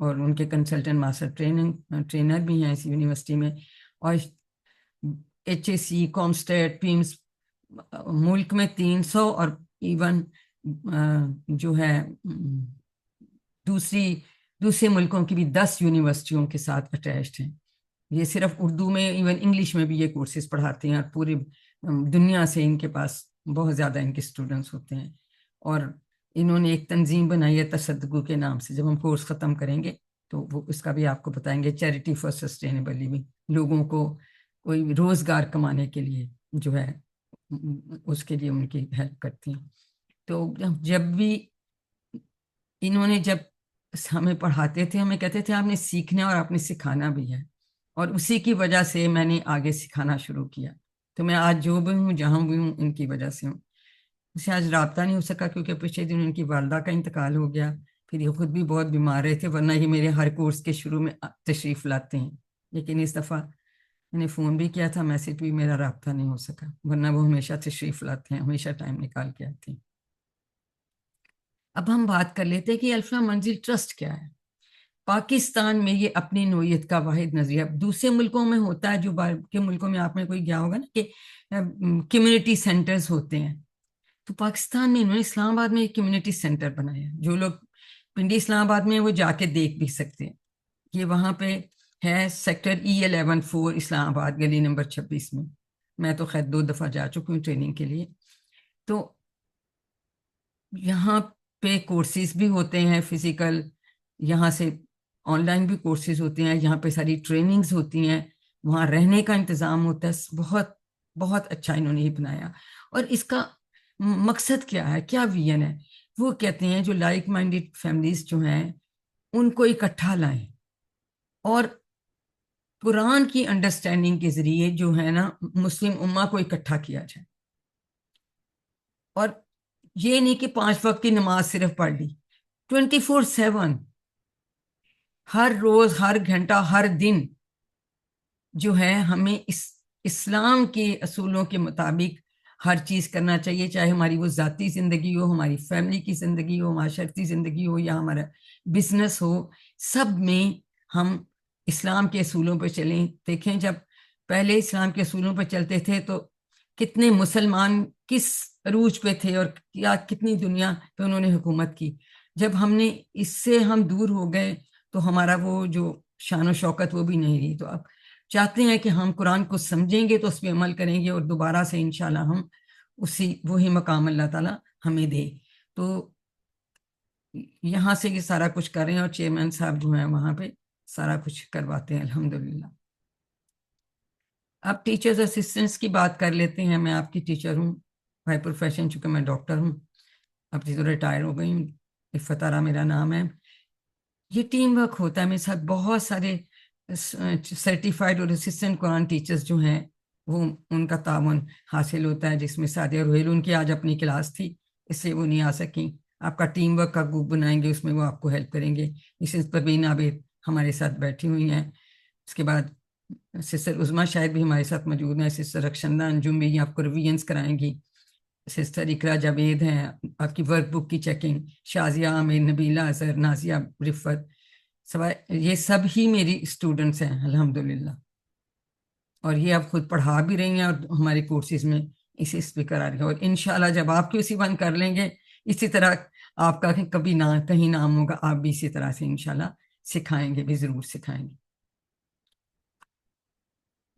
اور ان کے consultant master trainer بھی ہیں اس یونیورسٹی میں. اور HAC کامسٹیٹ پیمس ملک میں 300 اور ایون جو ہے دوسرے ملکوں کی بھی 10 یونیورسٹیوں کے ساتھ اٹیچڈ ہیں. یہ صرف اردو میں، ایون انگلش میں بھی یہ کورسز پڑھاتے ہیں، اور پوری دنیا سے ان کے پاس بہت زیادہ ان کے اسٹوڈنٹس ہوتے ہیں. اور انہوں نے ایک تنظیم بنائی ہے تصدقو کے نام سے. جب ہم کورس ختم کریں گے تو وہ اس کا بھی آپ کو بتائیں گے. چیریٹی فار سسٹینیبل لیونگ، لوگوں کو کوئی روزگار کمانے کے لیے جو ہے اس کے لیے ان کی ہیلپ کرتی ہیں. تو جب بھی انہوں نے جب ہمیں پڑھاتے تھے ہمیں کہتے تھے آپ نے سیکھنا اور آپ نے سکھانا بھی ہے، اور اسی کی وجہ سے میں نے آگے سکھانا شروع کیا. تو میں آج جو بھی ہوں جہاں بھی ہوں ان کی وجہ سے ہوں. اسے آج رابطہ نہیں ہو سکا کیونکہ پچھلے دن ان کی والدہ کا انتقال ہو گیا، پھر یہ خود بھی بہت بیمار رہے تھے، ورنہ یہ میرے ہر کورس کے شروع میں تشریف لاتے ہیں. لیکن اس دفعہ میں نے فون بھی کیا تھا، میسج بھی، میرا رابطہ نہیں ہو سکا، ورنہ وہ ہمیشہ تشریف لاتے ہیں، ہمیشہ ٹائم نکال کے آتے ہیں. اب ہم بات کر لیتے ہیں کہ الفلاح منزل ٹرسٹ کیا ہے. پاکستان میں یہ اپنی نوعیت کا واحد نظریہ، دوسرے ملکوں میں ہوتا ہے، جو باہر کے ملکوں میں آپ نے کوئی گیا ہوگا نا کہ کمیونٹی سینٹرز ہوتے ہیں، تو پاکستان میں انہوں نے اسلام آباد میں ایک کمیونٹی سینٹر بنایا. جو لوگ پنڈی اسلام آباد میں وہ جا کے دیکھ بھی سکتے ہیں. یہ وہاں پہ ہے سیکٹر E11 4 اسلام آباد گلی نمبر 26 میں. میں تو خیر 2 دفعہ جا چکی ہوں ٹریننگ کے لیے. تو یہاں پہ کورسز بھی ہوتے ہیں فزیکل، یہاں سے آن لائن بھی کورسز ہوتے ہیں، یہاں پہ ساری ٹریننگز ہوتی ہیں، وہاں رہنے کا انتظام ہوتا ہے. بہت بہت اچھا انہوں نے یہ بنایا. اور اس کا مقصد کیا ہے، کیا ویژن ہے؟ وہ کہتے ہیں جو لائک مائنڈیڈ فیملیز جو ہیں ان کو اکٹھا لائیں اور قرآن کی انڈرسٹینڈنگ کے ذریعے جو ہے نا مسلم امہ کو اکٹھا کیا جائے. اور یہ نہیں کہ 5 وقت کی نماز صرف پڑھ لی، 24/7 ہر روز، ہر گھنٹہ، ہر دن جو ہے ہمیں اسلام کے اصولوں کے مطابق ہر چیز کرنا چاہیے، چاہے ہماری وہ ذاتی زندگی ہو، ہماری فیملی کی زندگی ہو، معاشرتی زندگی ہو، یا ہمارا بزنس ہو. سب میں ہم اسلام کے اصولوں پہ چلیں. دیکھیں جب پہلے اسلام کے اصولوں پہ چلتے تھے تو کتنے مسلمان کس عروج پہ تھے اور کتنی دنیا پہ انہوں نے حکومت کی. جب ہم نے اس سے ہم دور ہو گئے تو ہمارا وہ جو شان و شوکت وہ بھی نہیں رہی. تو اب چاہتے ہیں کہ ہم قرآن کو سمجھیں گے تو اس پہ عمل کریں گے، اور دوبارہ سے انشاءاللہ ہم وہی مقام اللہ تعالیٰ ہمیں دے. تو یہاں سے یہ سارا کچھ کر رہے ہیں، اور چیئرمین صاحب جو ہیں وہاں پہ سارا کچھ کرواتے ہیں الحمدللہ. اب ٹیچرز اسسٹنٹس کی بات کر لیتے ہیں. میں آپ کی ٹیچر ہوں بائی پروفیشن، چونکہ میں ڈاکٹر ہوں، اب تو ریٹائر ہو گئی ہوں. فتارہ میرا نام ہے. یہ ٹیم ورک ہوتا ہے میرے ساتھ. بہت سارے سرٹیفائڈ اور اسسٹنٹ قرآن ٹیچرز جو ہیں وہ ان کا تعاون حاصل ہوتا ہے، جس میں سعدیہ روہیل ان کی آج اپنی کلاس تھی اس لیے وہ نہیں آ سکیں. آپ کا ٹیم ورک کا گروپ بنائیں گے، اس میں وہ آپ کو ہیلپ کریں گے. مسز پروین عابد ہمارے ساتھ بیٹھی ہوئی ہیں. اس کے بعد سسٹر عظمیٰ شاید بھی ہمارے ساتھ موجود ہیں. سسٹر رخشندہ انجم بھی آپ کو ریویژنس کرائیں گی. سسٹر اقرا جاوید ہیں، آپ کی ورک بک کی چیکنگ. شازیہ عامر، نبیلہ اظہر، نازیہ رفت، یہ سب ہی میری اسٹوڈنٹس ہیں الحمدللہ. اور یہ آپ خود پڑھا بھی رہی ہیں اور ہمارے کورسز میں اسی اسپیکر آ رہی ہیں. اور انشاءاللہ جب آپ QC1 کر لیں گے اسی طرح آپ کا کبھی نہ کہیں نام ہوگا، آپ بھی اسی طرح سے انشاءاللہ سکھائیں گے بھی، ضرور سکھائیں گے.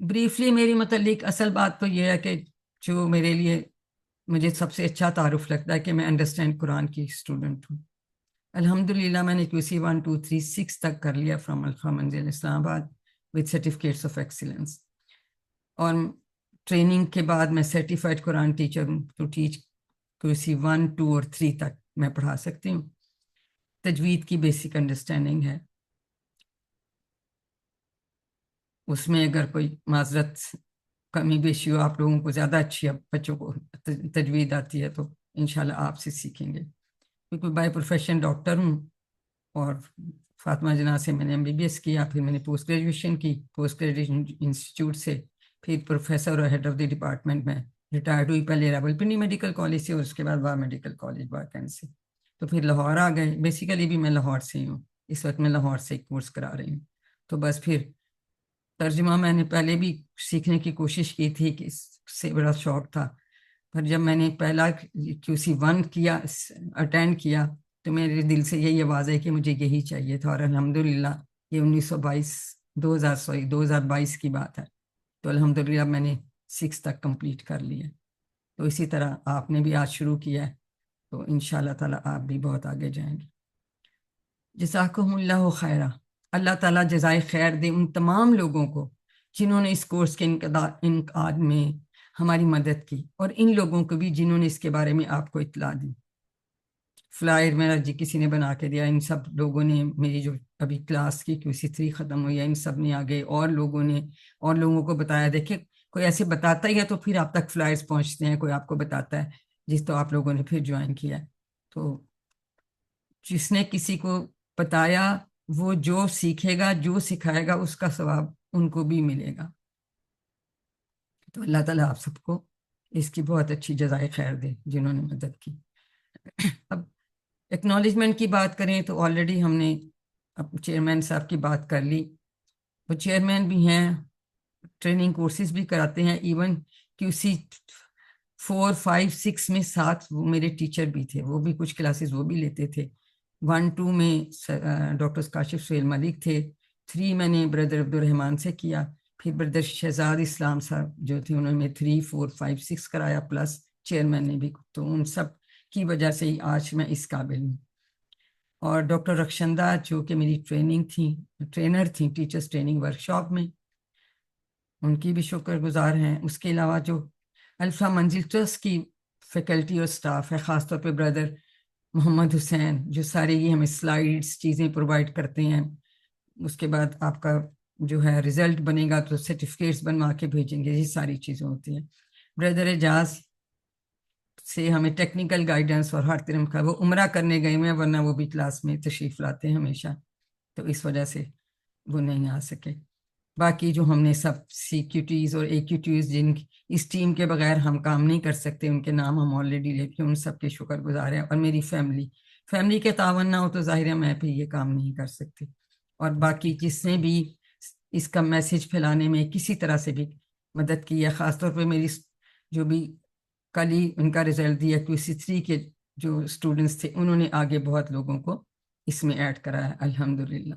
بریفلی میری متعلق اصل بات تو یہ ہے کہ جو میرے لیے مجھے سب سے اچھا تعارف لگتا ہے کہ میں انڈرسٹینڈ قرآن کی اسٹوڈنٹ ہوں. الحمدللہ میں نے QC1 2 3 6 تک کر لیا فرام الفلاح منزل اسلام آباد وتھ سرٹیفکیٹس آف ایکسیلنس. اور ٹریننگ کے بعد میں سرٹیفائڈ قرآن ٹیچر ہوں. تو ٹیچ QC1 2 اور 3 تک میں پڑھا سکتی ہوں. تجوید کی بیسک انڈرسٹینڈنگ ہے، اس میں اگر کوئی معذرت کمی بیشی ہو، آپ لوگوں کو زیادہ اچھی اب بچوں کو تجوید آتی ہے تو انشاءاللہ آپ سے سیکھیں گے. کیونکہ بائی پروفیشن ڈاکٹر ہوں، اور فاطمہ جناح سے میں نے MBBS کیا، پھر میں نے پوسٹ گریجویشن کی پوسٹ گریجویشن انسٹیٹیوٹ سے، پھر پروفیسر اور ہیڈ آف دی ڈپارٹمنٹ میں ریٹائرڈ ہوئی. پہلے راولپنڈی میڈیکل کالج سے اور اس کے بعد وہاں میڈیکل کالج باکینڈ سے. تو پھر لاہور آ گئے. بیسیکلی بھی میں لاہور سے ہی ہوں، اس وقت میں لاہور سے ایک کورس کرا رہی ہوں. تو بس پھر ترجمہ میں نے پہلے بھی سیکھنے کی کوشش کی تھی کہ اس سے بڑا شوق تھا, پر جب میں نے پہلا QC1 کیا, اٹینڈ کیا, تو میرے دل سے یہی آواز ہے کہ مجھے یہی چاہیے تھا. اور الحمدللہ یہ 2022 کی بات ہے, تو الحمدللہ میں نے 6 تک کمپلیٹ کر لیا. تو اسی طرح آپ نے بھی آج شروع کیا ہے, تو انشاءاللہ تعالیٰ آپ بھی بہت آگے جائیں گے. جزاکم اللہ خیرہ. اللہ تعالیٰ جزائے خیر دے ان تمام لوگوں کو جنہوں نے اس کورس کے انعقاد میں ہماری مدد کی, اور ان لوگوں کو بھی جنہوں نے اس کے بارے میں آپ کو اطلاع دی. فلائر میرا کسی نے بنا کے دیا, ان سب لوگوں نے, میری جو ابھی کلاس کی QC3 ختم ہوئی ہے, ان سب نے آگے اور لوگوں کو بتایا. دیکھیں کوئی ایسے بتاتا ہی ہے تو پھر آپ تک فلائرز پہنچتے ہیں, کوئی آپ کو بتاتا ہے, جس تو آپ لوگوں نے پھر جوائن کیا. تو جس نے کسی کو بتایا وہ جو سیکھے گا, جو سکھائے گا, اس کا ثواب ان کو بھی ملے گا. تو اللہ تعالیٰ آپ سب کو اس کی بہت اچھی جزائے خیر دے جنہوں نے مدد کی. اب ایکنالجمنٹ کی بات کریں تو آلریڈی ہم نے چیئرمین صاحب کی بات کر لی. وہ چیئرمین بھی ہیں, ٹریننگ کورسز بھی کراتے ہیں. ایون QC4 5 6 میں ساتھ وہ میرے ٹیچر بھی تھے, وہ بھی کچھ کلاسز وہ بھی لیتے تھے. 1 2 میں ڈاکٹر کاشف سہیل ملک تھے. 3 میں نے بردر عبدالرحمان سے کیا. پھر بردر شہزاد اسلام صاحب جو تھے, انہوں نے 3 4 5 6 کرایا, پلس چیئرمین نے بھی. تو ان سب کی وجہ سے ہی آج میں اس قابل ہوں. اور ڈاکٹر رخشندہ جو کہ میری ٹرینر تھیں ٹیچرز ٹریننگ ورکشاپ میں, ان کی بھی شکر گزار ہیں. اس کے علاوہ جو الفا منزل ٹرسٹ کی فیکلٹی اور سٹاف ہے, خاص طور پہ بردر محمد حسین, جو سارے یہ ہمیں سلائیڈز چیزیں پرووائڈ کرتے ہیں. اس کے بعد آپ کا جو ہے رزلٹ بنے گا تو سرٹیفکیٹس بنوا کے بھیجیں گے, یہ ساری چیزیں ہوتی ہیں. بردر اعجاز سے ہمیں ٹیکنیکل گائیڈنس اور ہر طرح کا, وہ عمرہ کرنے گئے ہوئے ہیں, ورنہ وہ بھی کلاس میں تشریف لاتے ہیں ہمیشہ, تو اس وجہ سے وہ نہیں آ سکے. باقی جو ہم نے سب CQTs اور AQTs جن اس ٹیم کے بغیر ہم کام نہیں کر سکتے, ان کے نام ہم آلریڈی لے کے ان سب کے شکر گزار ہیں. اور میری فیملی کے تعاون نہ ہو تو ظاہر ہے میں بھی یہ کام نہیں کر سکتی. اور باقی جس نے بھی اس کا میسج پھیلانے میں کسی طرح سے بھی مدد کی ہے, خاص طور پہ میری جو بھی کل ہی ان کا رزلٹ دیا QC3 کے جو اسٹوڈنٹس تھے, انہوں نے آگے بہت لوگوں کو اس میں ایڈ کرا ہے الحمدللہ.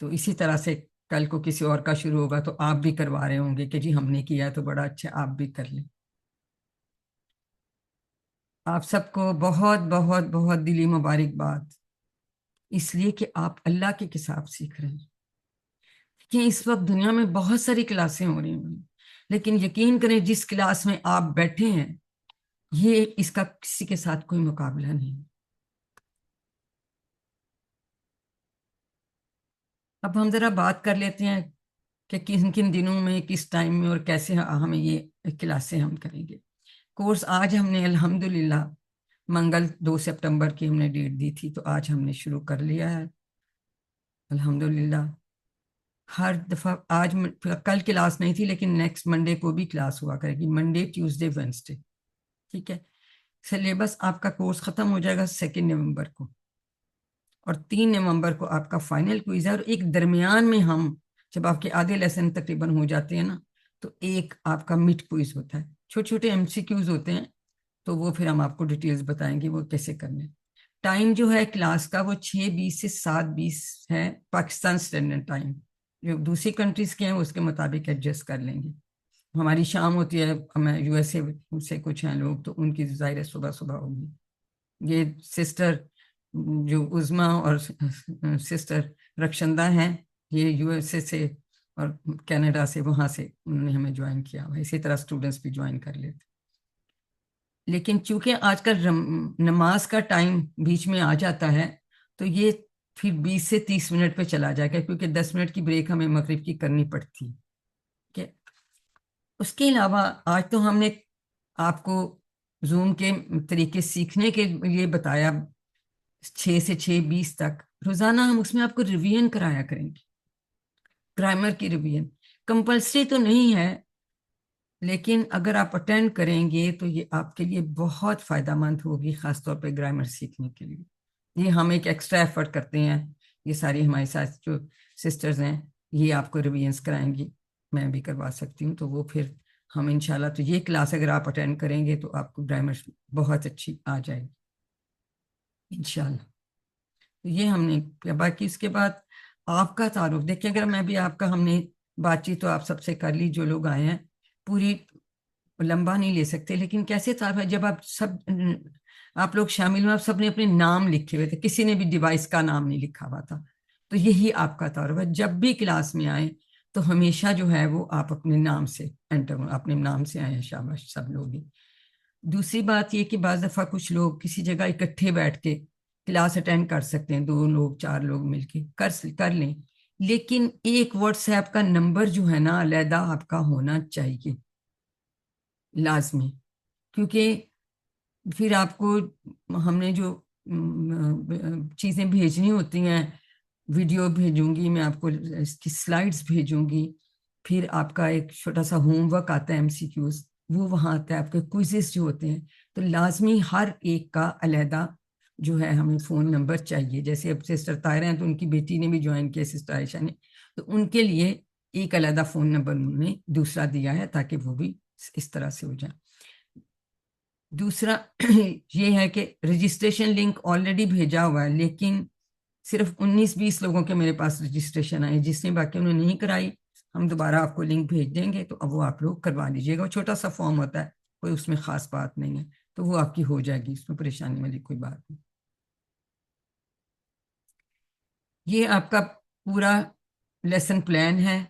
تو اسی طرح سے کل کو کسی اور کا شروع ہوگا تو آپ بھی کروا رہے ہوں گے کہ جی ہم نے کیا تو بڑا اچھا, آپ بھی کر لیں. آپ سب کو بہت بہت بہت دلی مبارکباد, اس لیے کہ آپ اللہ کے کتاب سیکھ رہے ہیں. کہ اس وقت دنیا میں بہت ساری کلاسیں ہو رہی ہیں, لیکن یقین کریں جس کلاس میں آپ بیٹھے ہیں یہ اس کا کسی کے ساتھ کوئی مقابلہ نہیں. اب ہم ذرا بات کر لیتے ہیں کہ کن کن دنوں میں, کس ٹائم میں اور کیسے ہمیں یہ کلاسیں ہم کریں گے. کورس آج ہم نے الحمدللہ منگل 2 سپٹمبر کی ہم نے ڈیٹ دی تھی, تو آج ہم نے شروع کر لیا ہے الحمدللہ. ہر دفعہ آج کل کلاس نہیں تھی, لیکن نیکسٹ منڈے کو بھی کلاس ہوا کرے گی, منڈے ٹیوزڈے وینسڈے, ٹھیک ہے. سلیبس آپ کا کورس ختم ہو جائے گا 2 نومبر کو, اور 3 نومبر کو آپ کا فائنل کوئز ہے. اور ایک درمیان میں ہم جب آپ کے آدھے لیسن تقریباً ہو جاتے ہیں نا, تو ایک آپ کا مڈ کوئز ہوتا ہے, چھوٹے چھوٹے MCQs ہوتے ہیں, تو وہ پھر ہم آپ کو ڈیٹیلز بتائیں گے وہ کیسے کرنے. ٹائم جو ہے کلاس کا وہ 6:20 سے 7:20 ہے پاکستان اسٹینڈرڈ ٹائم. جو دوسری کنٹریز کے ہیں اس کے مطابق ایڈجسٹ کر لیں گے. ہماری شام ہوتی ہے, ہمیں USA سے کچھ ہیں لوگ, تو ان کی ظاہر صبح ہوگی. یہ سسٹر جو عظما اور سسٹر رخشندہ ہیں, یہ USA سے اور کینیڈا سے, وہاں سے انہوں نے ہمیں جوائن کیا ہوا. اسی طرح اسٹوڈنٹس بھی جوائن کر لیتے. لیکن چونکہ آج کل نماز کا ٹائم بیچ میں آ جاتا ہے, تو یہ پھر 20 سے 30 منٹ پہ چلا جائے گا, کیونکہ 10 منٹ کی بریک ہمیں مغرب کی کرنی پڑتی. اس کے علاوہ آج تو ہم نے آپ کو زوم کے طریقے سیکھنے کے لیے بتایا 6 سے 6:20 تک. روزانہ ہم اس میں آپ کو ریویژن کرایا کریں گے. گرامر کی ریویژن کمپلسری تو نہیں ہے, لیکن اگر آپ اٹینڈ کریں گے تو یہ آپ کے لیے بہت فائدہ مند ہوگی, خاص طور پہ گرامر سیکھنے کے لیے. یہ ہم ایک ایکسٹرا ایفرٹ کرتے ہیں یہ ساری ہمارے ساتھ جو سسٹرز ہیں یہ آپ کو ریویژنس کرائیں گی, میں بھی کروا سکتی ہوں. تو وہ پھر ہم انشاءاللہ, تو یہ کلاس اگر آپ اٹینڈ کریں گے تو آپ کو گرامر بہت اچھی آ جائے گی انشاءاللہ. تو یہ ہم نے کیا. باقی اس کے بعد آپ کا تعارف دیکھیں, اگر میں بھی آپ کا, ہم نے بات چیت تو آپ سب سے کر لی جو لوگ آئے ہیں, پوری لمبا نہیں لے سکتے, لیکن کیسے تعارف ہے جب آپ لوگ شامل ہوئے, آپ سب نے اپنے نام لکھے ہوئے تھے, کسی نے بھی ڈیوائس کا نام نہیں لکھا ہوا تھا. تو یہی آپ کا تعارف ہے. جب بھی کلاس میں آئیں تو ہمیشہ جو ہے وہ آپ اپنے نام سے انٹر, اپنے نام سے آئیں. شاباش سب لوگ ہی. دوسری بات یہ کہ بعض دفعہ کچھ لوگ کسی جگہ اکٹھے بیٹھ کے کلاس اٹینڈ کر سکتے ہیں, 2 لوگ 4 لوگ مل کے کر لیں, لیکن ایک واٹس ایپ کا نمبر جو ہے نا علیحدہ آپ کا ہونا چاہیے لازمی, کیونکہ پھر آپ کو ہم نے جو چیزیں بھیجنی ہوتی ہیں, ویڈیو بھیجوں گی میں آپ کو, اس کی سلائیڈز بھیجوں گی, پھر آپ کا ایک چھوٹا سا ہوم ورک آتا ہے MCQs, وہ وہاں آتا ہے, آپ کے کوئزز جو ہوتے ہیں, تو لازمی ہر ایک کا علیحدہ جو ہے ہمیں فون نمبر چاہیے. جیسے اب سسٹر طاہرہ ہیں تو ان کی بیٹی نے بھی جوائن کیا, سسٹر عائشہ نے, تو ان کے لیے ایک علیحدہ فون نمبر انہوں نے دوسرا دیا ہے تاکہ وہ بھی اس طرح سے ہو جائے. دوسرا یہ ہے کہ رجسٹریشن لنک آلریڈی بھیجا ہوا ہے, لیکن صرف 19-20 لوگوں کے میرے پاس رجسٹریشن آئے, جس نے باقی انہوں نے نہیں کرائی, ہم دوبارہ آپ کو لنک بھیج دیں گے, تو اب وہ آپ لوگ کروا لیجیے گا. چھوٹا سا فارم ہوتا ہے, کوئی اس میں خاص بات نہیں ہے, تو وہ آپ کی ہو جائے گی, اس میں پریشانی والی کوئی بات نہیں. یہ آپ کا پورا لیسن پلان ہے,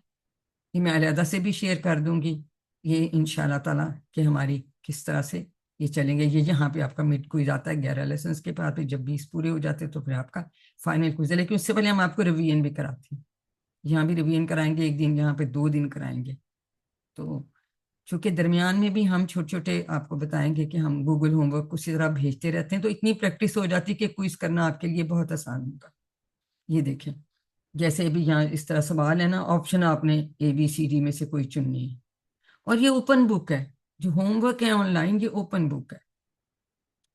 یہ میں علیحدہ سے بھی شیئر کر دوں گی. یہ انشاءاللہ تعالیٰ کہ ہماری کس طرح سے یہ چلیں گے. یہ یہاں پہ آپ کا مڈ کوئز آتا ہے 11 لیسنس کے بعد, جب 20 پورے ہو جاتے تو پھر آپ کا فائنل کوئز ہے, لیکن اس سے پہلے ہم آپ کو ریویژن بھی کراتے ہیں. یہاں بھی ریویژن کرائیں گے 1 دن, یہاں پہ 2 دن کرائیں گے. تو چونکہ درمیان میں بھی ہم چھوٹے چھوٹے آپ کو بتائیں گے کہ ہم گوگل ہوم ورک اسی طرح بھیجتے رہتے ہیں, تو اتنی پریکٹس ہو جاتی کہ کوئز کرنا آپ کے لیے بہت آسان ہوگا. یہ دیکھیں, جیسے بھی یہاں اس طرح سوال ہے نا, آپشن آپ نے ABCD میں سے کوئی چننی ہے, اور یہ اوپن بک ہے. جو ہوم ورک ہے آن لائن, یہ اوپن بک ہے.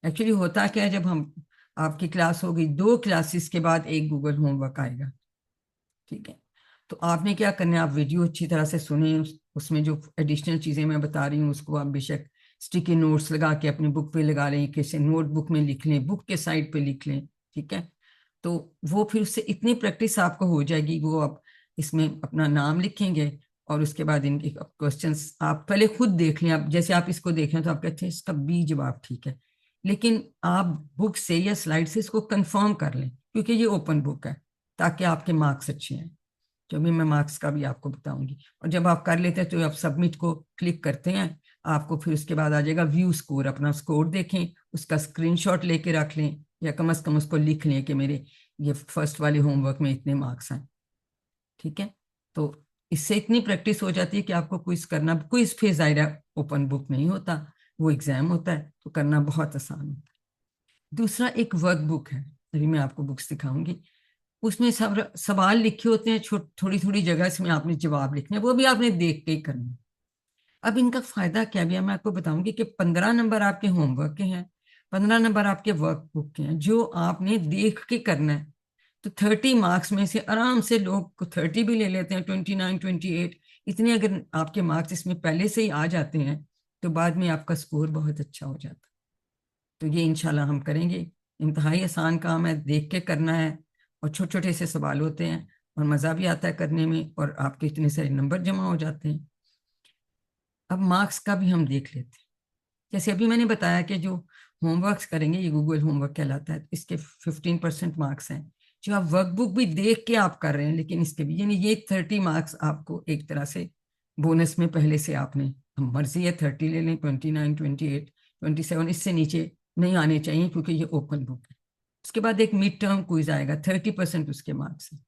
ایکچولی ہوتا کیا ہے, جب ہم آپ کی کلاس ہوگی 2 کلاسز کے بعد ایک گوگل ہوم ورک آئے گا, ٹھیک ہے. تو آپ نے کیا کرنا ہے, آپ ویڈیو اچھی طرح سے سنیں, اس میں جو ایڈیشنل چیزیں میں بتا رہی ہوں اس کو آپ بے شک اسٹیکی نوٹس لگا کے اپنی بک پہ لگا لیں, کسی نوٹ بک میں لکھ لیں, بک کے سائڈ پہ لکھ لیں, ٹھیک ہے. تو وہ پھر اس سے اتنی پریکٹس آپ کو ہو جائے گی, وہ آپ اس میں اپنا نام لکھیں گے, اور اس کے بعد ان کے کوشچنس آپ پہلے خود دیکھ لیں. آپ جیسے آپ اس کو دیکھیں تو آپ کہتے ہیں اس کا B جواب ٹھیک ہے, لیکن آپ بک سے یا سلائڈ سے اس کو کنفرم کر لیں, کیونکہ یہ اوپن بک ہے, تاکہ آپ کے مارکس اچھے ہیں. جو بھی میں مارکس کا بھی آپ کو بتاؤں گی. اور جب آپ کر لیتے ہیں تو آپ سبمٹ کو کلک کرتے ہیں, آپ کو پھر اس کے بعد آ جائے گا ویو سکور. اپنا سکور دیکھیں, اس کا اسکرین شاٹ لے کے رکھ لیں, یا کم از کم اس کو لکھ لیں کہ میرے یہ فرسٹ والے ہوم ورک میں اتنے مارکس ہیں, ٹھیک ہے. تو اس سے اتنی پریکٹس ہو جاتی ہے کہ آپ کو کوئز کرنا, کوئز پھر ظاہر اوپن بک نہیں ہوتا, وہ ایگزام ہوتا ہے, تو کرنا بہت آسان ہوتا ہے. دوسرا ایک ورک بک ہے, ابھی میں آپ کو بکس دکھاؤں گی, اس میں سوال لکھے ہوتے ہیں, تھوڑی تھوڑی جگہ اس میں آپ نے جواب لکھنے, وہ بھی آپ نے دیکھ کے ہی کرنا. اب ان کا فائدہ کیا بھی ہے, میں آپ کو بتاؤں گی کہ 15 نمبر آپ کے ہوم ورک کے ہیں, 15 نمبر آپ کے ورک بک کے ہیں, جو آپ نے دیکھ کے کرنا ہے. تو 30 مارکس میں سے آرام سے لوگ 30 بھی لے لیتے ہیں, 29 28 اتنے اگر آپ کے مارکس اس میں پہلے سے ہی آ جاتے ہیں تو بعد میں آپ کا سکور بہت اچھا ہو جاتا. تو یہ انشاءاللہ ہم کریں گے. انتہائی آسان کام ہے, دیکھ کے کرنا ہے, اور چھوٹے چھوٹے سے سوال ہوتے ہیں, اور مزہ بھی آتا ہے کرنے میں, اور آپ کے اتنے سارے نمبر جمع ہو جاتے ہیں. اب مارکس کا بھی ہم دیکھ لیتے ہیں. جیسے ابھی میں نے بتایا کہ جو ہوم ورکس کریں گے یہ گوگل ہوم ورک کہلاتا ہے, اس کے 15% مارکس ہیں. جو آپ ورک بک بھی دیکھ کے آپ کر رہے ہیں, لیکن اس کے بھی یعنی یہ 30 مارکس آپ کو ایک طرح سے بونس میں پہلے سے آپ نے, مرضی ہے 30 لے لیں, 29 28 27, اس سے نیچے نہیں آنے چاہیے کیونکہ یہ اوپن بک ہے. اس کے بعد ایک مڈ ٹرم کوئز آئے گا, 30% اس کے مارکس ہیں.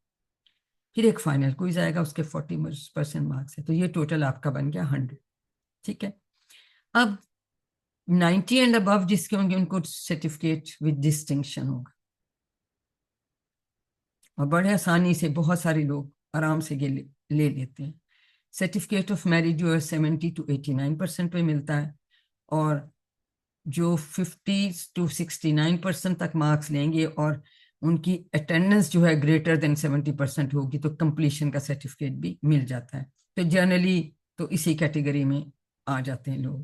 پھر ایک فائنل کوئز آئے گا, اس کے 40% مارکس ہے. تو یہ ٹوٹل آپ کا بن گیا 100, ٹھیک ہے. اب 90 اینڈ ابو جس کے ہوں گے ان کو سرٹیفکیٹ ود ڈسٹنکشن ہوگا, اور بڑے آسانی سے بہت سارے لوگ آرام سے لے لیتے ہیں. سرٹیفکیٹ آف میرٹ جو ہے 70 to 89% پہ ملتا ہے, اور جو 50 to 69% تک مارکس لیں گے اور ان کی اٹینڈنس جو ہے گریٹر دین 70% ہوگی تو کمپلیشن کا سرٹیفکیٹ بھی مل جاتا ہے. تو جنرلی تو اسی کیٹیگری میں آ جاتے ہیں لوگ,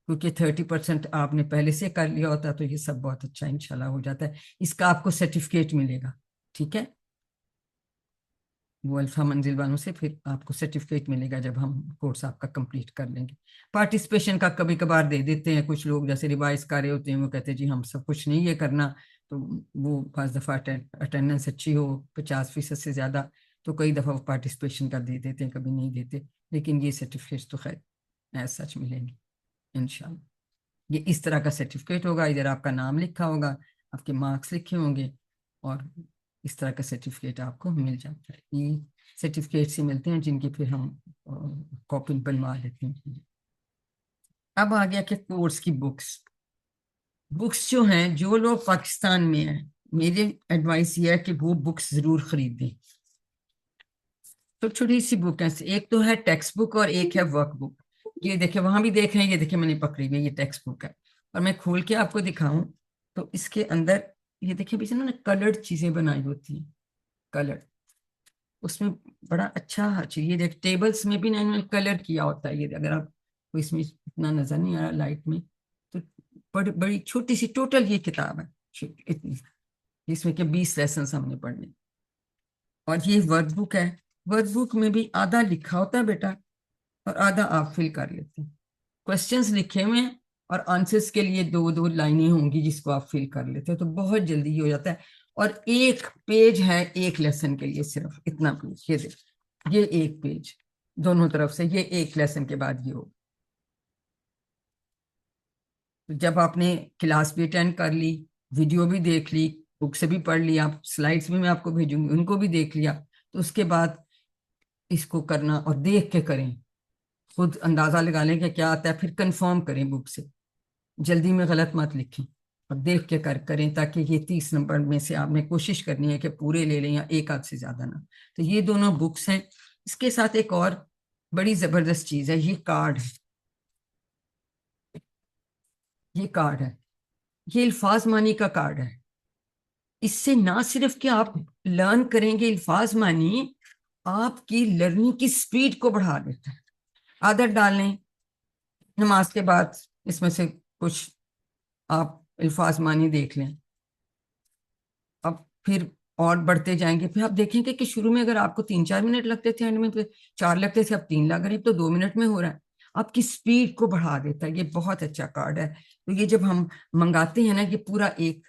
کیونکہ 30% آپ نے پہلے سے کر لیا ہوتا تو یہ سب بہت اچھا انشاءاللہ ہو جاتا ہے. اس کا آپ کو سرٹیفکیٹ ملے گا, ٹھیک ہے, وہ الفا منزل والوں سے پھر آپ کو سرٹیفکیٹ ملے گا جب ہم کورس آپ کا کمپلیٹ کر لیں گے. پارٹیسپیشن کا کبھی کبھار دے دیتے ہیں کچھ لوگ, جیسے ریوائز کر رہے ہوتے ہیں, وہ کہتے ہیں جی ہم سب کچھ نہیں یہ کرنا, تو وہ بعض دفعہ اٹینڈنس اچھی ہو 50% سے زیادہ تو کئی دفعہ وہ پارٹیسپیشن کا دے دیتے ہیں, کبھی نہیں دیتے, لیکن یہ سرٹیفکیٹ تو خیر ایز سچ ملیں گے انشاءاللہ. یہ اس طرح کا سرٹیفکیٹ ہوگا, ادھر آپ کا نام لکھا ہوگا, آپ کے مارکس لکھے ہوں گے, اور اس طرح کا سرٹیفکیٹ آپ کو مل جاتا ہے. یہ سرٹیفکیٹ سے ملتے ہیں جن کی پھر ہم کاپی بنوا لیتے ہیں. اب آ گیا کہ کورس کی بکس جو ہیں, جو لوگ پاکستان میں ہیں, میری ایڈوائس یہ ہے کہ وہ بکس ضرور خریدیں. تو چھوٹی سی بک ہے, ایک تو ہے ٹیکسٹ بک اور ایک ہے ورک بک. یہ دیکھیں وہاں بھی دیکھ رہے ہیں, یہ دیکھیں میں نے پکڑی ہوئی, یہ ٹیکسٹ بک ہے, اور میں کھول کے آپ کو دکھاؤں تو اس کے اندر یہ دیکھیں پیچھے نا کلرڈ چیزیں بنائی ہوتی ہیں, کلر, اس میں بڑا اچھا چیز, یہ دیکھ ٹیبلز میں بھی انہوں نے کلر کیا ہوتا ہے. یہ اگر آپ کو اس میں اتنا نظر نہیں آ رہا لائٹ میں, تو بڑی چھوٹی سی ٹوٹل یہ کتاب ہے اتنی, جس میں کہ 20 لیسنس ہم نے پڑھنے. اور یہ ورک بک ہے, ورک بک میں بھی آدھا لکھا ہوتا ہے بیٹا اور آدھا آپ فل کر لیتے ہیں. کوشچنس لکھے ہوئے ہیں اور آنسرس کے لیے 2 لائنیں ہوں گی جس کو آپ فل کر لیتے ہیں, تو بہت جلدی ہو جاتا ہے. اور ایک پیج ہے ایک لیسن کے لیے, صرف اتنا پیج, یہ دیکھ, یہ ایک پیج دونوں طرف سے, یہ ایک لیسن کے بعد یہ ہو. جب آپ نے کلاس بھی اٹینڈ کر لی, ویڈیو بھی دیکھ لی, بک سے بھی پڑھ لیا, سلائڈس بھی میں آپ کو بھیجوں گی ان کو بھی دیکھ لیا, تو اس کے بعد اس کو کرنا اور دیکھ کے کریں, خود اندازہ لگا لیں کہ کیا آتا ہے, پھر کنفرم کریں بک سے, جلدی میں غلط مت لکھیں اور دیکھ کے کریں, تاکہ یہ 30 نمبر میں سے آپ نے کوشش کرنی ہے کہ پورے لے لیں یا ایک آدھ سے زیادہ نہ. تو یہ دونوں بکس ہیں. اس کے ساتھ ایک اور بڑی زبردست چیز ہے, یہ کارڈ ہے, یہ کارڈ ہے, یہ الفاظ مانی کا کارڈ ہے. اس سے نہ صرف کہ آپ لرن کریں گے الفاظ مانی, آپ کی لرننگ کی سپیڈ کو بڑھا دیتا ہے. عادت ڈال لیں, نماز کے بعد اس میں سے کچھ آپ الفاظ مانی دیکھ لیں, اب پھر اور بڑھتے جائیں گے. پھر آپ دیکھیں گے کہ شروع میں اگر آپ کو 3-4 منٹ لگتے تھے, اینڈ میں پھر 4 لگتے تھے, اب 3 لگ رہے, تو 2 منٹ میں ہو رہا ہے. آپ کی سپیڈ کو بڑھا دیتا ہے. یہ بہت اچھا کارڈ ہے. تو یہ جب ہم منگاتے ہیں نا, یہ پورا ایک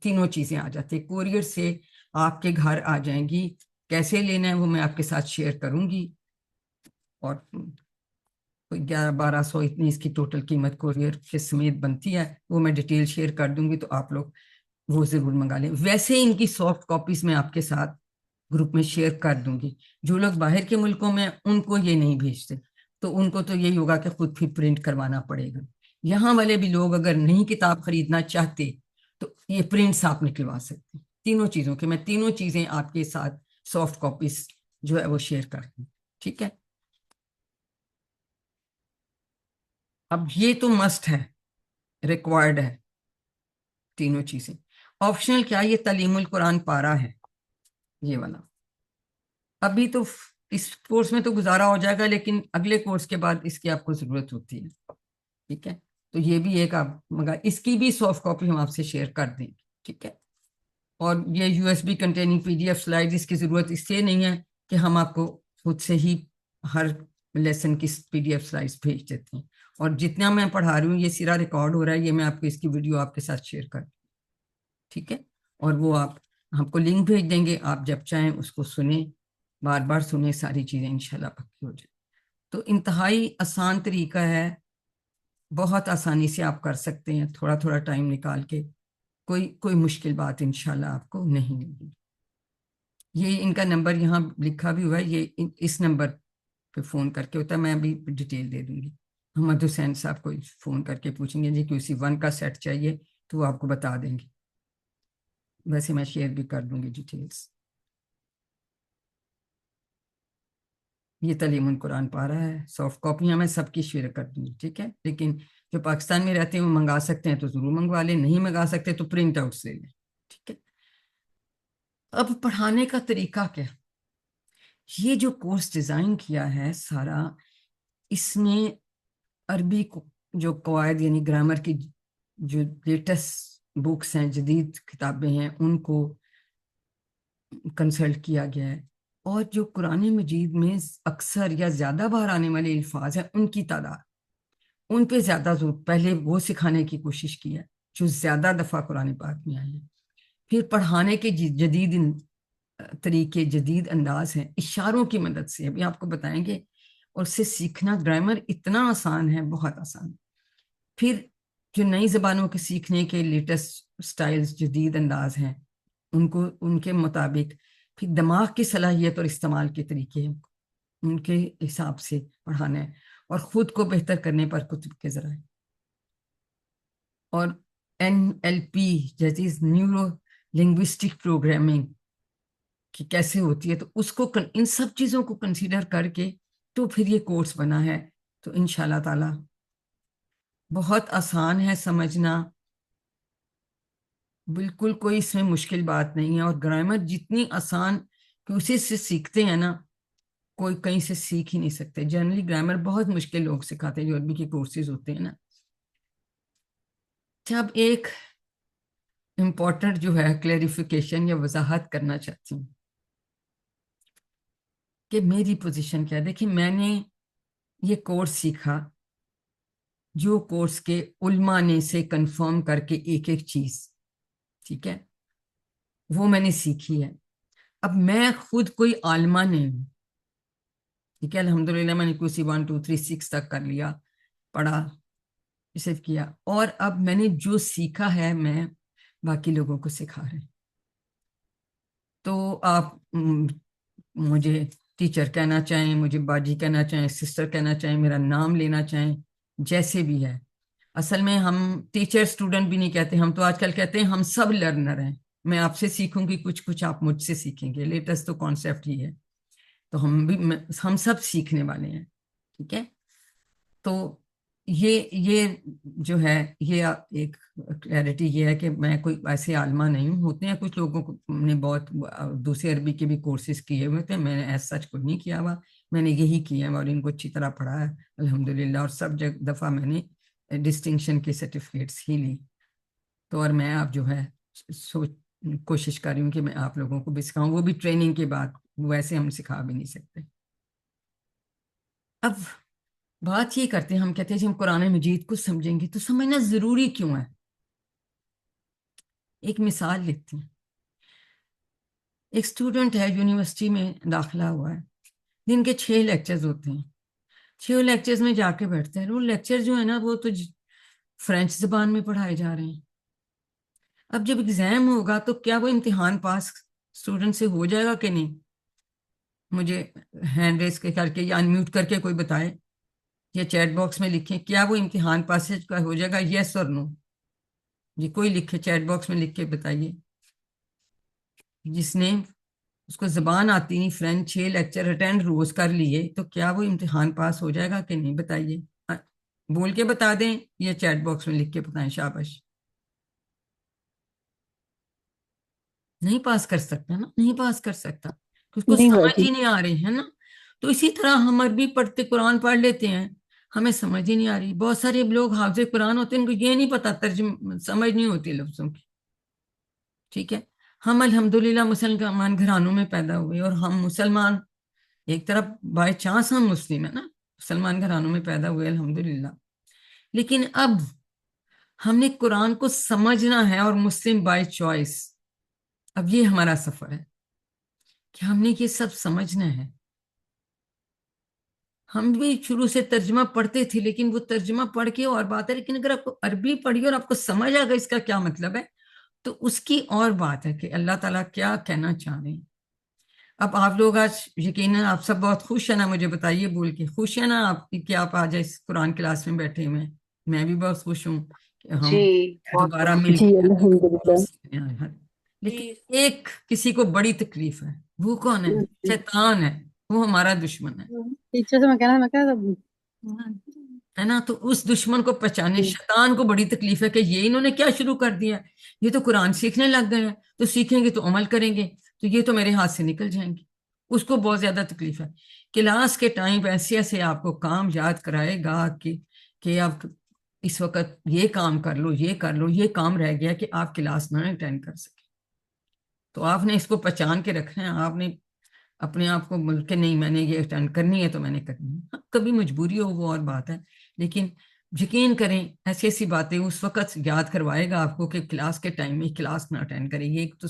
تینوں چیزیں آ جاتی ہیں, کوریئر سے آپ کے گھر آ جائیں گی. کیسے لینا ہے وہ میں آپ کے ساتھ شیئر کروں گی, اور 1100-1200 اتنی اس کی ٹوٹل قیمت کوریئر کے سمیت بنتی ہے, وہ میں ڈیٹیل شیئر کر دوں گی, تو آپ لوگ وہ ضرور منگا لیں. ویسے ان کی سافٹ کاپیز میں آپ کے ساتھ گروپ میں شیئر کر دوں گی. جو لوگ باہر کے ملکوں میں ان کو یہ نہیں بھیجتے, تو ان کو تو یہی ہوگا کہ خود پھر پرنٹ کروانا پڑے گا. یہاں والے بھی لوگ اگر نہیں کتاب خریدنا چاہتے تو یہ پرنٹس آپ نکلوا سکتے ہیں, تینوں چیزوں کے. میں تینوں چیزیں آپ کے ساتھ سافٹ کاپیز جو ہے وہ شیئر کر دوں, ٹھیک ہے. اب یہ تو مسٹ ہے, ریکوائرڈ ہے تینوں چیزیں. آپشنل کیا, یہ تعلیم القرآن پارہ ہے یہ والا. ابھی تو اس کورس میں تو گزارا ہو جائے گا, لیکن اگلے کورس کے بعد اس کی آپ کو ضرورت ہوتی ہے, ٹھیک ہے. تو یہ بھی ایک آپ مگر اس کی بھی سافٹ کاپی ہم آپ سے شیئر کر دیں گے, ٹھیک ہے. اور یہ U S B containing PDF slide, اس کی ضرورت اس لیے نہیں ہے کہ ہم آپ کو خود سے ہی ہر لیسن کی PDF سلائڈس بھیج دیتے ہیں, اور جتنا میں پڑھا رہی ہوں یہ سارا ریکارڈ ہو رہا ہے, یہ میں آپ کو اس کی ویڈیو آپ کے ساتھ شیئر کر دوں, ٹھیک ہے. اور وہ آپ ہم کو لنک بھیج دیں گے, آپ جب چاہیں اس کو سنیں, بار بار سنیں, ساری چیزیں انشاءاللہ پکی ہو جائیں. تو انتہائی آسان طریقہ ہے, بہت آسانی سے آپ کر سکتے ہیں, تھوڑا تھوڑا ٹائم نکال کے. کوئی مشکل بات انشاءاللہ آپ کو نہیں ہوگی. یہ ان کا نمبر یہاں لکھا بھی ہوا ہے, یہ اس نمبر پہ فون کر کے ہوتا ہے, میں ابھی ڈیٹیل دے دوں گی. محمد حسین صاحب کو فون کر کے پوچھیں گے جی QC1 کا سیٹ چاہیے, تو وہ آپ کو بتا دیں گے. ویسے میں شیئر بھی کر دوں گی ڈیٹیلز. یہ تعلیم القرآن پارہ ہے, سافٹ کاپیاں میں سب کی شیئر کر دوں گی, ٹھیک ہے. لیکن جو پاکستان میں رہتے ہیں وہ منگا سکتے ہیں تو ضرور منگوا لیں, نہیں منگا سکتے تو پرنٹ آؤٹس لے لیں, ٹھیک ہے. اب پڑھانے کا طریقہ کیا؟ یہ جو کورس ڈیزائن کیا ہے سارا، اس میں عربی کو جو قواعد یعنی گرامر کی جو لیٹسٹ بکس ہیں، جدید کتابیں ہیں، ان کو کنسلٹ کیا گیا ہے، اور جو قرآن مجید میں اکثر یا زیادہ بار آنے والے الفاظ ہیں ان کی تعداد، ان پہ زیادہ زور پہلے وہ سکھانے کی کوشش کی ہے جو زیادہ دفعہ قرآن پاک میں آئے ہیں۔ پھر پڑھانے کے جدید طریقے، جدید انداز ہیں، اشاروں کی مدد سے ابھی آپ کو بتائیں گے، اور اس سے سیکھنا گرامر اتنا آسان ہے، بہت آسان۔ پھر جو نئی زبانوں کے سیکھنے کے لیٹسٹ سٹائلز، جدید انداز ہیں، ان کو ان کے مطابق، پھر دماغ کی صلاحیت اور استعمال کے طریقے ان کے حساب سے پڑھانا ہے، اور خود کو بہتر کرنے پر کتب کے ذرائع، اور NLP جیسی نیورو لنگوسٹک پروگرامنگ کہ کیسے ہوتی ہے، تو اس کو ان سب چیزوں کو کنسیڈر کر کے تو پھر یہ کورس بنا ہے۔ تو انشاءاللہ تعالی بہت آسان ہے سمجھنا، بالکل کوئی اس میں مشکل بات نہیں ہے، اور گرامر جتنی آسان کہ اسی سے سیکھتے ہیں نا، کوئی کہیں سے سیکھ ہی نہیں سکتے۔ جنرلی گرامر بہت مشکل لوگ سکھاتے ہیں جو عربی کے کورسز ہوتے ہیں نا۔ جب ایک امپورٹنٹ جو ہے کلیریفیکیشن یا وضاحت کرنا چاہتی ہوں کہ میری پوزیشن کیا ہے۔ دیکھیں، میں نے یہ کورس سیکھا جو کورس کے علماء نے سے کنفرم کر کے ایک ایک چیز، ٹھیک ہے، وہ میں نے سیکھی ہے۔ اب میں خود کوئی عالمہ نہیں ہوں، ٹھیک ہے، الحمدللہ میں نے کوئی 1 2 3 6 تک کر لیا، پڑھا، صرف کیا، اور اب میں نے جو سیکھا ہے میں باقی لوگوں کو سکھا رہے ہیں۔ تو آپ مجھے ٹیچر کہنا چاہیں، مجھے باجی کہنا چاہیں، سسٹر کہنا چاہیں، میرا نام لینا چاہیں، جیسے بھی ہے۔ اصل میں ہم ٹیچر سٹوڈنٹ بھی نہیں کہتے، ہم تو آج کل کہتے ہیں ہم سب لرنر ہیں، میں آپ سے سیکھوں گی کچھ آپ مجھ سے سیکھیں گے، لیٹسٹ تو کانسیپٹ ہی ہے۔ تو ہم سب سیکھنے والے ہیں، ٹھیک ہے۔ تو یہ جو ہے، یہ ایک کلیئرٹی یہ ہے کہ میں کوئی ایسے عالمہ نہیں ہوں۔ ہوتے ہیں کچھ لوگوں کو نے بہت دوسرے عربی کے بھی کورسز کیے ہوئے تھے، میں نے ایسا سچ کچھ نہیں کیا ہوا، میں نے یہی کیا ہے اور ان کو اچھی طرح پڑھا ہے الحمدللہ، اور سب دفعہ میں نے ڈسٹنکشن کے سرٹیفکیٹس ہی لی۔ تو اور میں آپ جو ہے کوشش کر رہی ہوں کہ میں آپ لوگوں کو بھی سکھاؤں، وہ بھی ٹریننگ کے بعد، ویسے ہم سکھا بھی نہیں سکتے۔ اب بات یہ کرتے ہیں، ہم کہتے ہیں جی ہم قرآن مجید کو سمجھیں گے، تو سمجھنا ضروری کیوں ہے؟ ایک مثال لیتے ہیں۔ ایک اسٹوڈنٹ ہے، یونیورسٹی میں داخلہ ہوا ہے، جن کے 6 لیکچرز ہوتے ہیں، 6 لیکچرز میں جا کے بیٹھتے ہیں، وہ لیکچر جو ہے نا وہ تو فرینچ زبان میں پڑھائے جا رہے ہیں۔ اب جب ایگزام ہوگا تو کیا وہ امتحان پاس اسٹوڈنٹ سے ہو جائے گا کہ نہیں؟ مجھے ہینڈ ریز کر کے یا انمیوٹ کر کے کوئی بتائے، یا چیٹ باکس میں لکھیں، کیا وہ امتحان پاس کا ہو جائے گا، یس اور نو؟ جی کوئی لکھے، چیٹ باکس میں لکھ کے بتائیے۔ جس نے اس کو زبان آتی نہیں، فرینچ 6 لیکچر اٹینڈ روز کر لیے، تو کیا وہ امتحان پاس ہو جائے گا کہ نہیں؟ بتائیے، بول کے بتا دیں یا چیٹ باکس میں لکھ کے بتائیں، شاباش۔ نہیں پاس کر سکتا نا، نہیں پاس کر سکتا، اس کو نہیں سمجھ ہوتی۔ ہی نہیں آ رہی ہے نا۔ تو اسی طرح ہم عربی پڑھتے، قرآن پڑھ لیتے ہیں، ہمیں سمجھ ہی نہیں آ رہی۔ بہت سارے لوگ حافظ قرآن ہوتے ہیں، ان کو یہ نہیں پتا، ترجمہ سمجھ نہیں ہوتی لفظوں کی، ٹھیک ہے۔ ہم الحمدللہ مسلمان گھرانوں میں پیدا ہوئے، اور ہم مسلمان ایک طرف بائی چانس ہم مسلم ہیں نا، مسلمان گھرانوں میں پیدا ہوئے الحمدللہ، لیکن اب ہم نے قرآن کو سمجھنا ہے، اور مسلم بائی چوائس۔ اب یہ ہمارا سفر ہے کہ ہم نے یہ سب سمجھنا ہے۔ ہم بھی شروع سے ترجمہ پڑھتے تھے، لیکن وہ ترجمہ پڑھ کے اور بات ہے، لیکن اگر آپ کو عربی پڑھی اور آپ کو سمجھ آ گیا اس کا کیا مطلب ہے، تو اس کی اور بات ہے کہ اللہ تعالیٰ کیا کہنا چاہ رہے ہیں۔ اب آپ لوگ آج یقیناً آپ سب بہت خوش ہیں نا، مجھے بتائیے بول کے، خوش ہیں نا آپ کہ آپ آج اس قرآن کلاس میں بیٹھے ہوئے ہیں؟ میں بھی بہت خوش ہوں کہ ہم جی بہت دوبارہ خوش۔ مل جی کے الحمدللہ۔ سیکھنے آئے ہیں۔ لیکن ایک کسی کو بڑی تکلیف ہے، وہ کون ہے؟ شیطان ہے، وہ ہمارا دشمن ہے، ٹیچر سے میں کہنا ہے نا۔ تو اس دشمن کو پہچانے، شیطان کو بڑی تکلیف ہے کہ یہ انہوں نے کیا شروع کر دیا، یہ تو قرآن سیکھنے لگ گئے ہیں، تو سیکھیں گے تو عمل کریں گے، تو یہ تو میرے ہاتھ سے نکل جائیں گے. اس کو بہت زیادہ تکلیف ہے. کلاس کے ٹائم ایسے ایسے آپ کو کام یاد کرائے گا کہ آپ اس وقت یہ کام کر لو، یہ کر لو، یہ کام رہ گیا کہ آپ کلاس نہ اٹینڈ کر سکیں. تو آپ نے اس کو پہچان کے رکھنا ہے. آپ نے اپنے آپ کو بول کے نہیں میں نے یہ اٹینڈ کرنی ہے تو میں نے کرنی ہے. کبھی مجبوری ہو وہ اور بات ہے، لیکن یقین کریں ایسی ایسی باتیں اس وقت یاد کروائے گا آپ کو کہ کلاس کے ٹائم میں کلاس نہ اٹینڈ کریں. یہ تو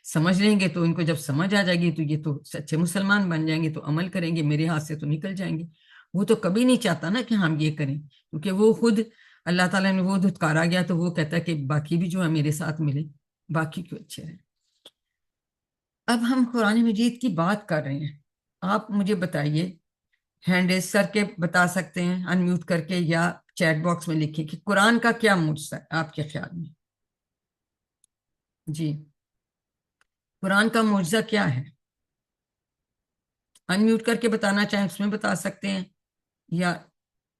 سمجھ لیں گے تو ان کو جب سمجھ آ جائے گی تو یہ تو سچے مسلمان بن جائیں گے، تو عمل کریں گے، میرے ہاتھ سے تو نکل جائیں گے. وہ تو کبھی نہیں چاہتا نا کہ ہم یہ کریں، کیونکہ وہ خود اللہ تعالیٰ نے وہ دھتکارا گیا تو وہ کہتا ہے کہ باقی بھی جو ہے میرے ساتھ ملے، باقی کیوں اچھے رہیں. اب ہم قرآن مجید کی بات کر رہے ہیں. آپ مجھے بتائیے، ہینڈ ریز کر کے بتا سکتے ہیں انمیوٹ کر کے، یا چیٹ باکس میں لکھیں کہ قرآن کا کیا معجزہ ہے آپ کے خیال میں. جی، قرآن کا معجزہ کیا ہے؟ انمیوٹ کر کے بتانا چاہیں اس میں بتا سکتے ہیں، یا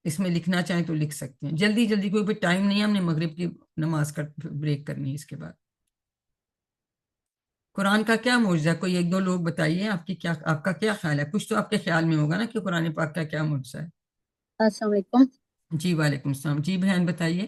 اس میں لکھنا چاہیں تو لکھ سکتے ہیں. جلدی جلدی، کوئی بھی ٹائم نہیں ہے، ہم نے مغرب کی نماز کا بریک کرنی ہے اس کے بعد. قرآن کا کیا معجزہ ہے؟ کوئی ایک دو لوگ بتائیے، آپ کا کیا خیال ہے؟ کچھ تو آپ کے خیال میں ہوگا نا کہ قرآن پاک کا کیا معجزہ ہے. السلام علیکم. جی وعلیکم السلام. جی بہن بتائیے.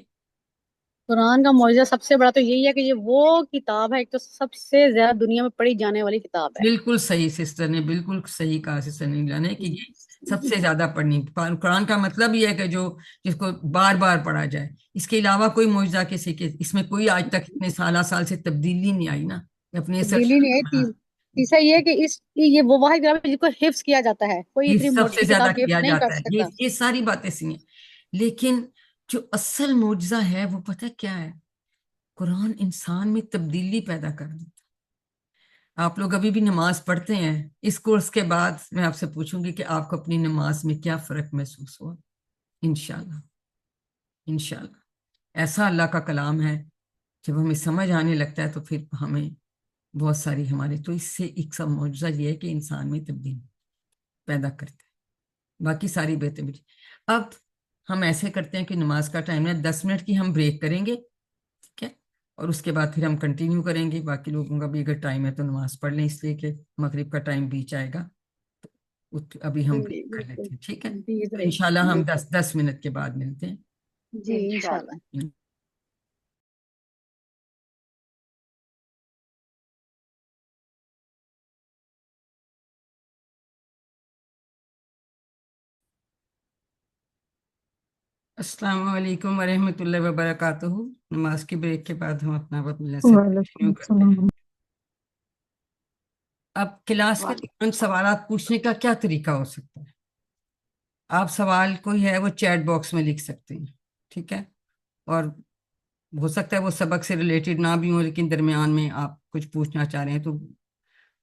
قرآن کا معجزہ سب سے بڑا تو یہی ہے کہ یہ وہ کتاب ہے، ایک تو سب سے زیادہ دنیا میں پڑھی جانے والی کتاب ہے. بالکل صحیح سسٹر نے، بالکل صحیح کہا سسٹر نیلا نے کہ یہ سب سے زیادہ پڑھنی. قرآن کا مطلب یہ ہے کہ جس کو بار بار پڑھا جائے. اس کے علاوہ کوئی معجزہ کسی کے اس میں کوئی آج تک اتنے سالہ سے تبدیلی نہیں آئی نا اپنے تبدیلی نہیں ہے. تیسرا یہ ہے کہ یہ وہ واحد کتاب ہے جس کو حفظ کیا جاتا ہے، کوئی یہ اتنی سب سے موٹی زیادہ کتاب کیا حفظ نہیں کر جاتا ہے. سکتا. یہ ساری باتیں سی ہیں، لیکن جو اصل معجزہ ہے وہ پتہ کیا ہے؟ قرآن انسان میں تبدیلی پیدا کر دیتا. آپ لوگ ابھی بھی نماز پڑھتے ہیں، اس کورس کے بعد میں آپ سے پوچھوں گی کہ آپ کو اپنی نماز میں کیا فرق محسوس ہوا. انشاءاللہ انشاءاللہ. ایسا اللہ کا کلام ہے، جب ہمیں سمجھ آنے لگتا ہے تو پھر ہمیں بہت ساری ہمارے تو اس سے ایک سب معجزہ یہ ہے کہ انسان میں تبدیلی پیدا کرتا ہے. باقی ساری باتیں بھی. اب ہم ایسے کرتے ہیں کہ نماز کا ٹائم ہے، 10 منٹ کی ہم بریک کریں گے، ٹھیک ہے، اور اس کے بعد پھر ہم کنٹینیو کریں گے. باقی لوگوں کا بھی اگر ٹائم ہے تو نماز پڑھ لیں، اس لیے کہ مغرب کا ٹائم بیچ آئے گا. ابھی ہم جی بریک کر بالکل. لیتے ہیں، ٹھیک ہے. جی تو انشاءاللہ ہم بالکل. 10 منٹ کے بعد ملتے ہیں. جی انشاءاللہ. السلام علیکم ورحمۃ اللہ وبرکاتہ. نماز کی بریک کے بعد ہم اپنا وقت ملنے سے وعلیکم کنٹینیو کرتے ہیں. السلام. اب کلاس کے دوران سوالات پوچھنے کا کیا طریقہ ہو سکتا ہے؟ آپ سوال کوئی ہے وہ چیٹ باکس میں لکھ سکتے ہیں، ٹھیک ہے، اور ہو سکتا ہے وہ سبق سے ریلیٹڈ نہ بھی ہو، لیکن درمیان میں آپ کچھ پوچھنا چاہ رہے ہیں تو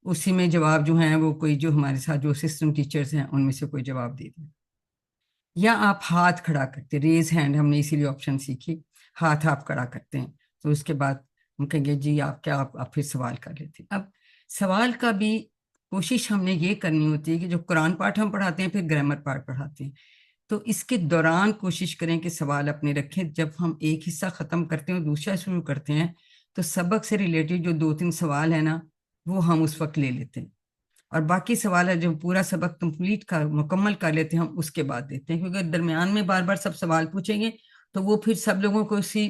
اسی میں جواب جو ہیں وہ کوئی جو ہمارے ساتھ جو اسسٹنٹ ٹیچرز ہیں ان میں سے کوئی جواب دے دیں. یا آپ ہاتھ کھڑا کرتے، ریز ہینڈ ہم نے اسی لیے آپشن سیکھی، ہاتھ آپ کھڑا کرتے ہیں تو اس کے بعد ہم کہیں گے جی آپ کیا، آپ پھر سوال کر لیتے ہیں. اب سوال کا بھی کوشش ہم نے یہ کرنی ہوتی ہے کہ جو قرآن پاٹ ہم پڑھاتے ہیں پھر گرامر پاٹ پڑھاتے ہیں، تو اس کے دوران کوشش کریں کہ سوال اپنے رکھیں. جب ہم ایک حصہ ختم کرتے ہیں اور دوسرا شروع کرتے ہیں تو سبق سے ریلیٹڈ جو 2-3 سوال ہیں نا وہ ہم اس وقت لے لیتے ہیں، اور باقی سوال ہے جو پورا سبق مکمل کر لیتے ہیں ہم اس کے بعد دیتے ہیں. کیونکہ درمیان میں بار بار سب سوال پوچھیں گے تو وہ پھر سب لوگوں کو اسی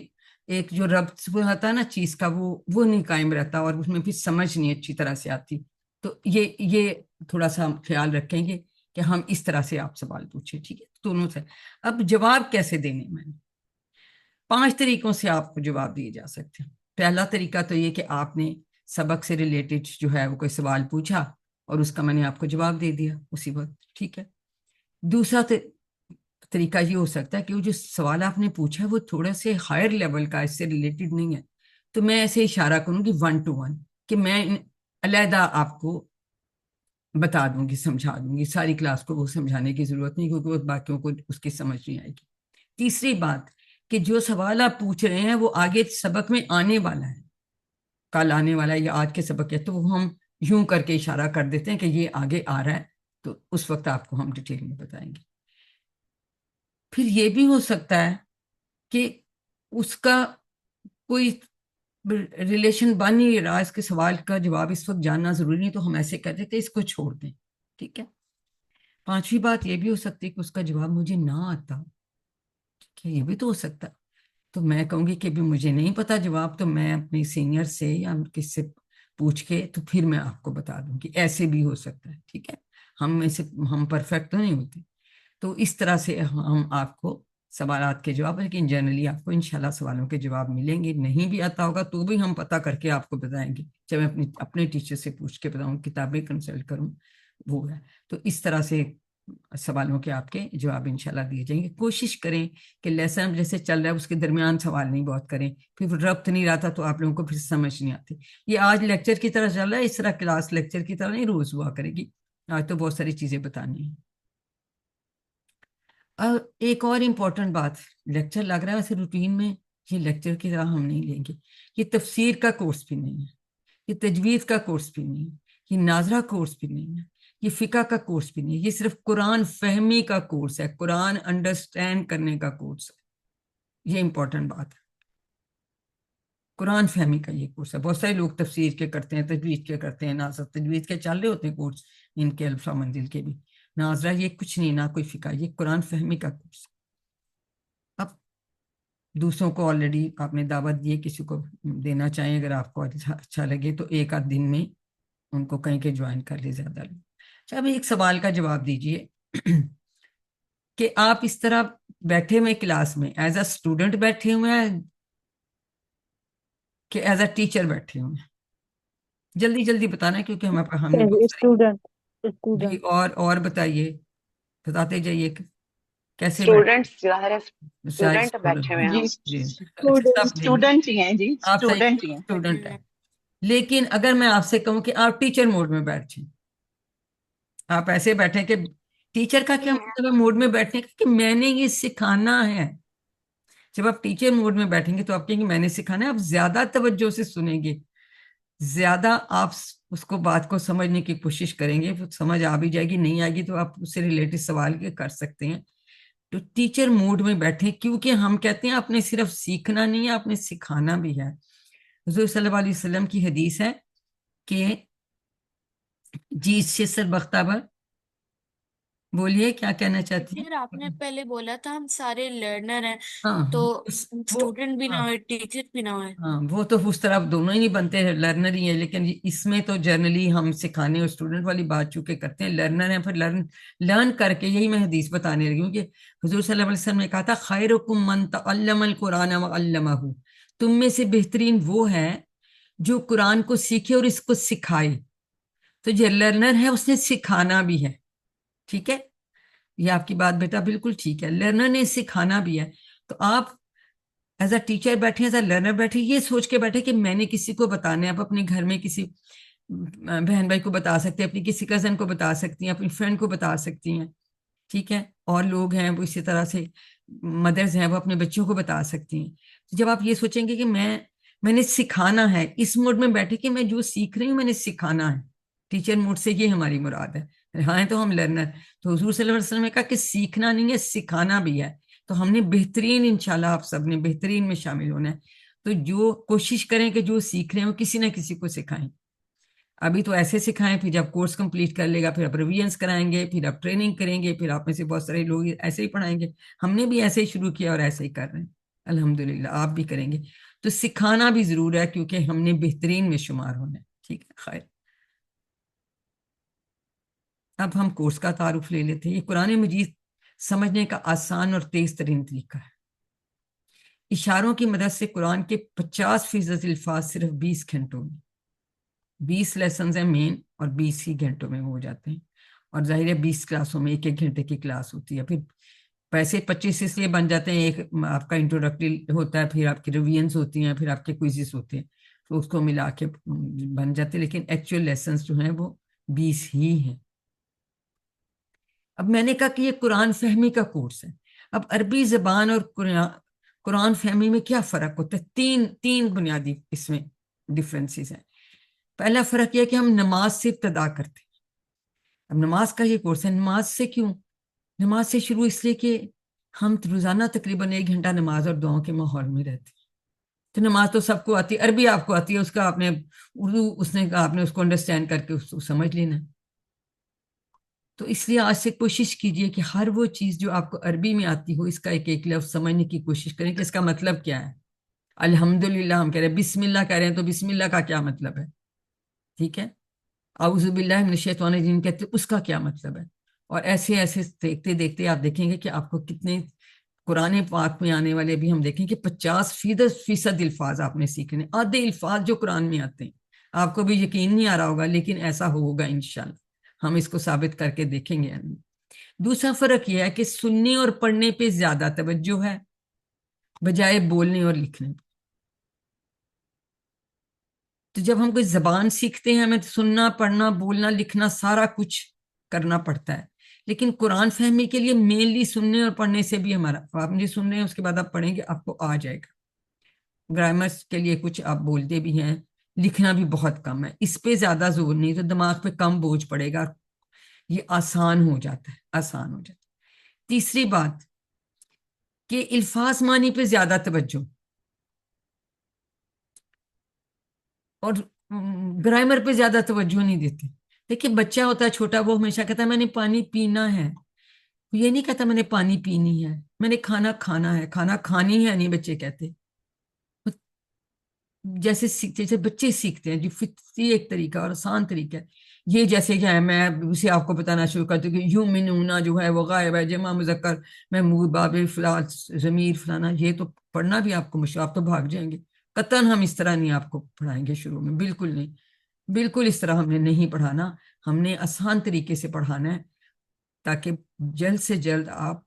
ایک جو ربط ہوتا ہے نا چیز کا وہ نہیں قائم رہتا، اور اس میں پھر سمجھ نہیں اچھی طرح سے آتی. تو یہ تھوڑا سا ہم خیال رکھیں گے کہ ہم اس طرح سے آپ سوال پوچھیں، ٹھیک ہے، دونوں سے. اب جواب کیسے دینے؟ میں 5 طریقوں سے آپ کو جواب دیے جا سکتے ہیں. پہلا طریقہ تو یہ کہ آپ نے سبق سے ریلیٹڈ جو ہے وہ کوئی سوال پوچھا اور اس کا میں نے آپ کو جواب دے دیا اسی وقت، ٹھیک ہے. دوسرا طریقہ یہ ہو سکتا ہے کہ وہ جو سوال آپ نے پوچھا ہے وہ تھوڑا سے ہائر لیول کا، اس سے ریلیٹڈ نہیں ہے، تو میں ایسے اشارہ کروں گی 1 to 1 کہ میں علیحدہ آپ کو بتا دوں گی، سمجھا دوں گی. ساری کلاس کو وہ سمجھانے کی ضرورت نہیں کیونکہ وہ باقیوں کو اس کی سمجھ نہیں آئے گی. تیسری بات کہ جو سوال آپ پوچھ رہے ہیں وہ آگے سبق میں آنے والا ہے، کل آنے والا ہے یا آج کے سبق ہے، تو وہ ہم یوں کر کے اشارہ کر دیتے ہیں کہ یہ آگے آ رہا ہے، تو اس وقت آپ کو ہم ڈیٹیل میں بتائیں گے. پھر یہ بھی ہو سکتا ہے کہ اس کا کوئی ریلیشن بن ہی رہا، اس کے سوال کا جواب اس وقت جاننا ضروری نہیں، تو ہم ایسے کہتے کہ اس کو چھوڑ دیں. ٹھیک ہے. پانچویں بات یہ بھی ہو سکتی ہے کہ اس کا جواب مجھے نہ آتا. ٹھیک ہے، یہ بھی تو ہو سکتا. تو میں کہوں گی کہ بھی مجھے نہیں پتا جواب، تو میں اپنے سینئر سے یا کس سے پوچھ کے تو پھر میں آپ کو بتا دوں گی. ایسے بھی ہو سکتا ہے. ٹھیک ہے، ہم پرفیکٹ تو نہیں ہوتے. تو اس طرح سے ہم آپ کو سوالات کے جواب، لیکن جنرلی آپ کو انشاءاللہ سوالوں کے جواب ملیں گے. نہیں بھی آتا ہوگا تو بھی ہم پتہ کر کے آپ کو بتائیں گے، چاہے میں اپنے ٹیچر سے پوچھ کے بتاؤں، کتابیں کنسلٹ کروں، وہ ہے. تو اس طرح سے سوالوں کے آپ کے جواب انشاءاللہ دیے جائیں گے. کوشش کریں کہ لیسن جیسے چل رہا ہے اس کے درمیان سوال نہیں بہت کریں، پھر ربط نہیں رہتا تو آپ لوگوں کو پھر سمجھ نہیں آتی. یہ آج لیکچر کی طرح چل رہا ہے، اس طرح کلاس لیکچر کی طرح نہیں روز ہوا کرے گی. آج تو بہت ساری چیزیں بتانی ہیں. ایک اور امپورٹنٹ بات، لیکچر لگ رہا ہے ویسے روٹین میں، یہ لیکچر کی طرح ہم نہیں لیں گے. یہ تفسیر کا کورس بھی نہیں ہے، یہ تجوید کا کورس بھی نہیں ہے، یہ ناظرہ کورس بھی نہیں ہے، یہ فقہ کا کورس بھی نہیں ہے. یہ صرف قرآن فہمی کا کورس ہے، قرآن انڈرسٹینڈ کرنے کا کورس ہے. یہ امپورٹنٹ بات ہے. قرآن فہمی کا یہ کورس ہے. بہت سارے لوگ تفسیر کے کرتے ہیں، تجوید کے کرتے ہیں، ناظر تجوید کے چل رہے ہوتے ہیں کورس، ان کے الفا منزل کے بھی. ناظرہ یہ کچھ نہیں، نہ کوئی فقہ، یہ قرآن فہمی کا کورس ہے. اب دوسروں کو آلریڈی آپ نے دعوت دی، کسی کو دینا چاہیں اگر آپ کو اچھا لگے تو ایک آدھ دن میں ان کو کہیں کہ جوائن کر لے زیادہ لوگ. اچھا، اب ایک سوال کا جواب دیجئے کہ آپ اس طرح بیٹھے ہوئے کلاس میں ایز اے اسٹوڈنٹ بیٹھے ہوئے ہیں کہ ایز اے ٹیچر بیٹھے ہوئے ہیں؟ جلدی جلدی بتانا ہے کیونکہ ہم نے بہت ساری. اسٹوڈنٹ جی، اسٹوڈنٹ اور بتائیے، بتاتے جائیے کہ کیسے بیٹھے. اسٹوڈنٹ ظاہر ہے، شاید اسٹوڈنٹ اسٹوڈنٹ بیٹھے ہوئے ہیں جی ہم. جی. اچھا، اسٹوڈنٹ سب نہیں، اسٹوڈنٹ ہی ہیں جی، آپ صحیح اسٹوڈنٹ ہی ہیں. اسٹوڈنٹ ہیں. لیکن اگر میں آپ سے کہوں کہ آپ ٹیچر موڈ میں بیٹھیں، آپ ایسے بیٹھیں کہ ٹیچر کا کیا مطلب ہے موڈ میں بیٹھنے کا، کہ میں نے یہ سکھانا ہے. جب آپ ٹیچر موڈ میں بیٹھیں گے تو آپ کہیں گے میں نے سکھانا ہے، آپ زیادہ توجہ سے سنیں گے، زیادہ آپ اس کو بات کو سمجھنے کی کوشش کریں گے. سمجھ آ بھی جائے گی، نہیں آئے گی تو آپ اس سے ریلیٹڈ سوال کر سکتے ہیں. تو ٹیچر موڈ میں بیٹھیں، کیونکہ ہم کہتے ہیں آپ نے صرف سیکھنا نہیں ہے، آپ نے سکھانا بھی ہے. حضور صلی اللہ علیہ وسلم کی حدیث ہے کہ جی سے سر بختابر بولیے کیا کہنا چاہتی ہیں. ٹیچر آپ نے پہلے بولا تھا ہم سارے لرنر ہیں، ہاں تو وہ اسٹوڈنٹ بھی نہ ہاں ہوئے ٹیچر بھی نہ ہوئے. ہاں، وہ تو اس طرح دونوں ہی نہیں بنتے، لرنر ہی ہیں. لیکن اس میں تو جرنلی ہم سکھانے اور اسٹوڈنٹ والی بات چونکہ کرتے ہیں، لرنر ہیں. پھر لرن کر کے، یہی میں حدیث بتانے لگی ہوں کہ حضور صلی اللہ علیہ وسلم نے کہا تھا خیرکم من تعلم القرآن وعلمہ، تم میں سے بہترین وہ ہے جو قرآن کو سیکھے اور اس کو سکھائے. تو جو لرنر ہے اس نے سکھانا بھی ہے. ٹھیک ہے، یہ آپ کی بات بیٹا بالکل ٹھیک ہے، لرنر نے سکھانا بھی ہے. تو آپ ایز اے ٹیچر بیٹھے، ایز اے لرنر بیٹھے، یہ سوچ کے بیٹھے کہ میں نے کسی کو بتانا ہے. آپ اپنے گھر میں کسی بہن بھائی کو بتا سکتے ہیں، اپنی کسی کزن کو بتا سکتی ہیں، اپنی فرینڈ کو بتا سکتی ہیں. ٹھیک ہے، اور لوگ ہیں وہ اسی طرح سے مدرز ہیں وہ اپنے بچوں کو بتا سکتی ہیں. تو جب آپ یہ سوچیں گے کہ میں نے سکھانا ہے، اس موڈ میں بیٹھے کہ میں جو سیکھ رہی ہوں میں نے سکھانا ہے. ٹیچر موڈ سے یہ ہماری مراد ہے. ہاں تو ہم لرنر. تو حضور صلی اللہ علیہ وسلم نے کہا کہ سیکھنا نہیں ہے، سکھانا بھی ہے. تو ہم نے بہترین، انشاءاللہ آپ سب نے بہترین میں شامل ہونا ہے. تو جو کوشش کریں کہ جو سیکھ رہے ہیں وہ کسی نہ کسی کو سکھائیں. ابھی تو ایسے سکھائیں، پھر جب کورس کمپلیٹ کر لے گا پھر آپ ریویژنس کرائیں گے، پھر آپ ٹریننگ کریں گے، پھر آپ میں سے بہت سارے لوگ ایسے ہی پڑھائیں گے. ہم نے بھی ایسے ہی شروع کیا اور ایسے ہی کر رہے ہیں الحمدللہ، آپ بھی کریں گے. تو سکھانا بھی ضرور ہے کیونکہ ہم نے بہترین میں شمار ہونا ہے. ٹھیک ہے، خیر. اب ہم کورس کا تعارف لے لیتے ہیں. یہ قرآن مجید سمجھنے کا آسان اور تیز ترین طریقہ ہے. اشاروں کی مدد سے قرآن کے 50% الفاظ صرف 20 گھنٹوں میں، 20 لیسنز ہیں مین، اور 20 ہی گھنٹوں میں ہو جاتے ہیں. اور ظاہر ہے 20 کلاسوں میں 1 گھنٹے کی کلاس ہوتی ہے. پھر پیسے 25 اس لیے بن جاتے ہیں، ایک آپ کا انٹروڈکٹری ہوتا ہے، پھر آپ کی ریویژنز ہوتی ہیں، پھر آپ کے کوئزز ہوتے ہیں، تو اس کو ملا کے بن جاتے ہیں. لیکن ایکچوئل لیسنز جو ہیں وہ 20 ہی ہیں. اب میں نے کہا کہ یہ قرآن فہمی کا کورس ہے. اب عربی زبان اور قرآن فہمی میں کیا فرق ہوتا ہے؟ تین بنیادی اس میں ڈفرینسز ہیں. پہلا فرق یہ کہ ہم نماز سے ابتدا کرتے ہیں. اب نماز کا یہ کورس ہے. نماز سے کیوں؟ نماز سے شروع اس لیے کہ ہم روزانہ تقریباً 1 گھنٹہ نماز اور دعاؤں کے ماحول میں رہتے ہیں. تو نماز تو سب کو آتی ہے، عربی آپ کو آتی ہے، اس کا آپ نے اردو اس نے کہا آپ نے اس کو انڈرسٹینڈ کر کے اس کو سمجھ لینا. تو اس لیے آج سے کوشش کیجئے کہ ہر وہ چیز جو آپ کو عربی میں آتی ہو اس کا ایک ایک لفظ سمجھنے کی کوشش کریں کہ اس کا مطلب کیا ہے. الحمدللہ ہم کہہ رہے ہیں، بسم اللہ کہہ رہے ہیں تو بسم اللہ کا کیا مطلب ہے؟ ٹھیک ہے. اعوذ باللہ من الشیطان الرجیم کہتے ہیں، اس کا کیا مطلب ہے؟ اور ایسے ایسے دیکھتے دیکھتے آپ دیکھیں گے کہ آپ کو کتنے قرآن پاک میں آنے والے بھی ہم دیکھیں کہ 50% الفاظ آپ نے سیکھنے، آدھے الفاظ جو قرآن میں آتے ہیں آپ کو بھی یقین نہیں آ رہا ہوگا، لیکن ایسا ہوگا انشاءاللہ. ہم اس کو ثابت کر کے دیکھیں گے. دوسرا فرق یہ ہے کہ سننے اور پڑھنے پہ زیادہ توجہ ہے بجائے بولنے اور لکھنے. تو جب ہم کوئی زبان سیکھتے ہیں ہمیں سننا پڑھنا بولنا لکھنا سارا کچھ کرنا پڑتا ہے، لیکن قرآن فہمی کے لیے مینلی سننے اور پڑھنے سے بھی ہمارا، آپ مجھے سن رہے ہیں اس کے بعد آپ پڑھیں گے آپ کو آ جائے گا. گرامر کے لیے کچھ آپ بولتے بھی ہیں، لکھنا بھی بہت کم ہے، اس پہ زیادہ زور نہیں تو دماغ پہ کم بوجھ پڑے گا، یہ آسان ہو جاتا ہے، آسان ہو جاتا ہے. تیسری بات کہ الفاظ معنی پہ زیادہ توجہ اور گرامر پہ زیادہ توجہ نہیں دیتے. دیکھیے بچہ ہوتا ہے چھوٹا، وہ ہمیشہ کہتا ہے میں نے پانی پینا ہے، یہ نہیں کہتا میں نے پانی پینی ہے، میں نے کھانا کھانا ہے، کھانا کھانی ہے نہیں بچے کہتے. جیسے بچے سیکھتے ہیں جو فطری ایک طریقہ اور آسان طریقہ ہے. یہ جیسے کہ میں اسے آپ کو بتانا شروع کرتی ہوں کہ یومنونا جو ہے وہ غائب ہے، جمع مذکر محمود باب فلاں ضمیر فلانا، یہ تو پڑھنا بھی آپ کو مشکل، آپ تو بھاگ جائیں گے. قطعاً ہم اس طرح نہیں آپ کو پڑھائیں گے شروع میں، بالکل نہیں، بالکل اس طرح ہم نے نہیں پڑھانا. ہم نے آسان طریقے سے پڑھانا ہے تاکہ جلد سے جلد آپ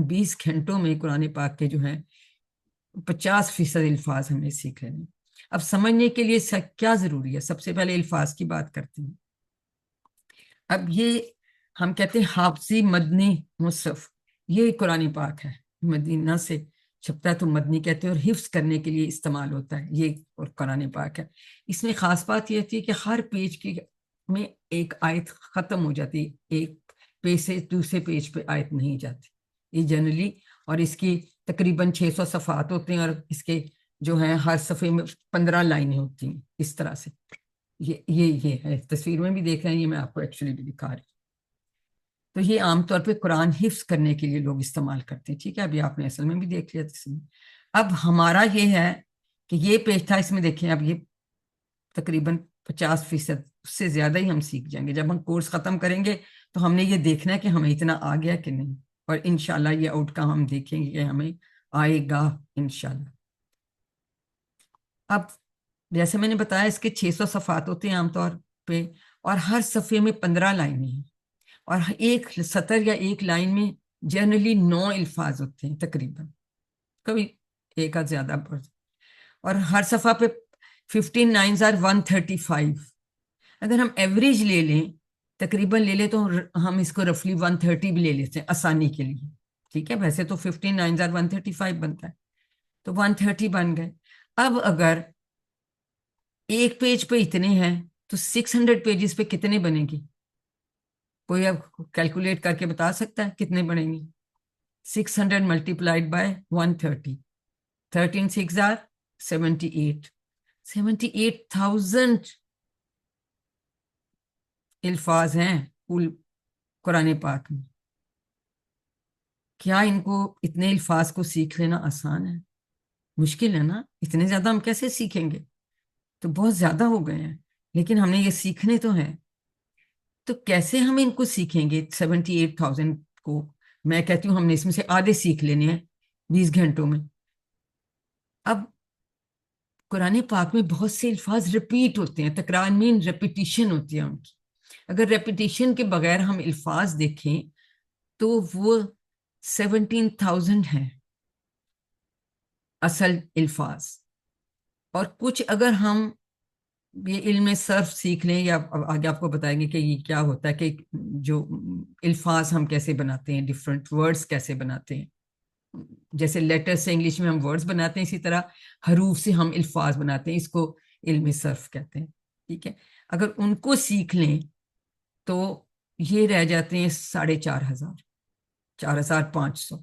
20 گھنٹوں میں قرآن پاک کے جو ہیں 50% الفاظ ہم نے سیکھ لینے. اب سمجھنے کے لیے کیا ضروری ہے؟ سب سے پہلے الفاظ کی بات کرتے ہیں. اب یہ ہم کہتے ہیں حافظی مدنی مصحف، یہ قرآن پاک ہے، مدینہ سے چھپتا ہے تو مدنی کہتے ہیں، اور حفظ کرنے کے لیے استعمال ہوتا ہے یہ، اور قرآن پاک ہے. اس میں خاص بات یہ ہوتی ہے کہ ہر پیج کی میں ایک آیت ختم ہو جاتی ہے، ایک پیج سے دوسرے پیج پہ آیت نہیں جاتی یہ جنرلی. اور اس کی تقریباً 600 صفحات ہوتے ہیں، اور اس کے جو ہیں ہر صفحے میں 15 لائنیں ہوتی ہیں اس طرح سے. یہ ہے، تصویر میں بھی دیکھ رہے ہیں، یہ میں آپ کو ایکچولی بھی دکھا رہی ہوں. تو یہ عام طور پہ قرآن حفظ کرنے کے لیے لوگ استعمال کرتے ہیں. ٹھیک ہے، ابھی آپ نے اصل میں بھی دیکھ لیا تصویر. اب ہمارا یہ ہے کہ یہ پیج تھا، اس میں دیکھیں اب یہ تقریباً 50% اس سے زیادہ ہی ہم سیکھ جائیں گے. جب ہم کورس ختم کریں گے تو ہم نے یہ دیکھنا ہے کہ ہمیں اتنا آ گیا کہ نہیں، اور انشاءاللہ یہ آؤٹ کم ہم دیکھیں گے کہ ہمیں آئے گا انشاءاللہ. اب جیسے میں نے بتایا اس کے 600 صفحات ہوتے ہیں عام طور پہ، اور ہر صفحے میں 15 لائنیں ہیں، اور ایک سطر یا ایک لائن میں جنرلی 9 الفاظ ہوتے ہیں تقریباً، کبھی ایک آدھ زیادہ پڑھ. اور ہر صفحہ پہ 15 9 are 135. اگر ہم ایوریج لے لیں تقریباً لے لیں تو ہم اس کو رفلی 130 بھی لے لیتے ہیں آسانی کے لیے. ٹھیک ہے، ویسے تو 15 9 are 135 بنتا ہے، تو 130 بن گئے. اب اگر ایک پیج پہ اتنے ہیں تو 600 پیجز پہ کتنے بنے گی؟ کوئی اب کیلکولیٹ کر کے بتا سکتا ہے کتنے بنیں گے؟ 600 ملٹیپلائڈ بائی 130، 13 6 are 78. 78,000 الفاظ ہیں قرآن پاک میں. کیا ان کو اتنے الفاظ کو سیکھ لینا آسان ہے؟ مشکل ہے نا. اتنے زیادہ ہم کیسے سیکھیں گے؟ تو بہت زیادہ ہو گئے ہیں، لیکن ہم نے یہ سیکھنے تو ہیں. تو کیسے ہم ان کو سیکھیں گے 78,000 کو؟ میں کہتی ہوں ہم نے اس میں سے آدھے سیکھ لینے ہیں 20 گھنٹوں میں. اب قرآن پاک میں بہت سے الفاظ ریپیٹ ہوتے ہیں، تکرار مین ریپیٹیشن ہوتی ہے ان کی. اگر ریپیٹیشن کے بغیر ہم الفاظ دیکھیں تو وہ 17,000 ہیں اصل الفاظ. اور کچھ اگر ہم یہ علم صرف سیکھ لیں، یا آگے آپ کو بتائیں گے کہ یہ کیا ہوتا ہے کہ جو الفاظ ہم کیسے بناتے ہیں، ڈفرینٹ ورڈز کیسے بناتے ہیں. جیسے لیٹر سے انگلش میں ہم ورڈز بناتے ہیں، اسی طرح حروف سے ہم الفاظ بناتے ہیں، اس کو علم صرف کہتے ہیں. ٹھیک ہے، اگر ان کو سیکھ لیں تو یہ رہ جاتے ہیں 4,500 4,500.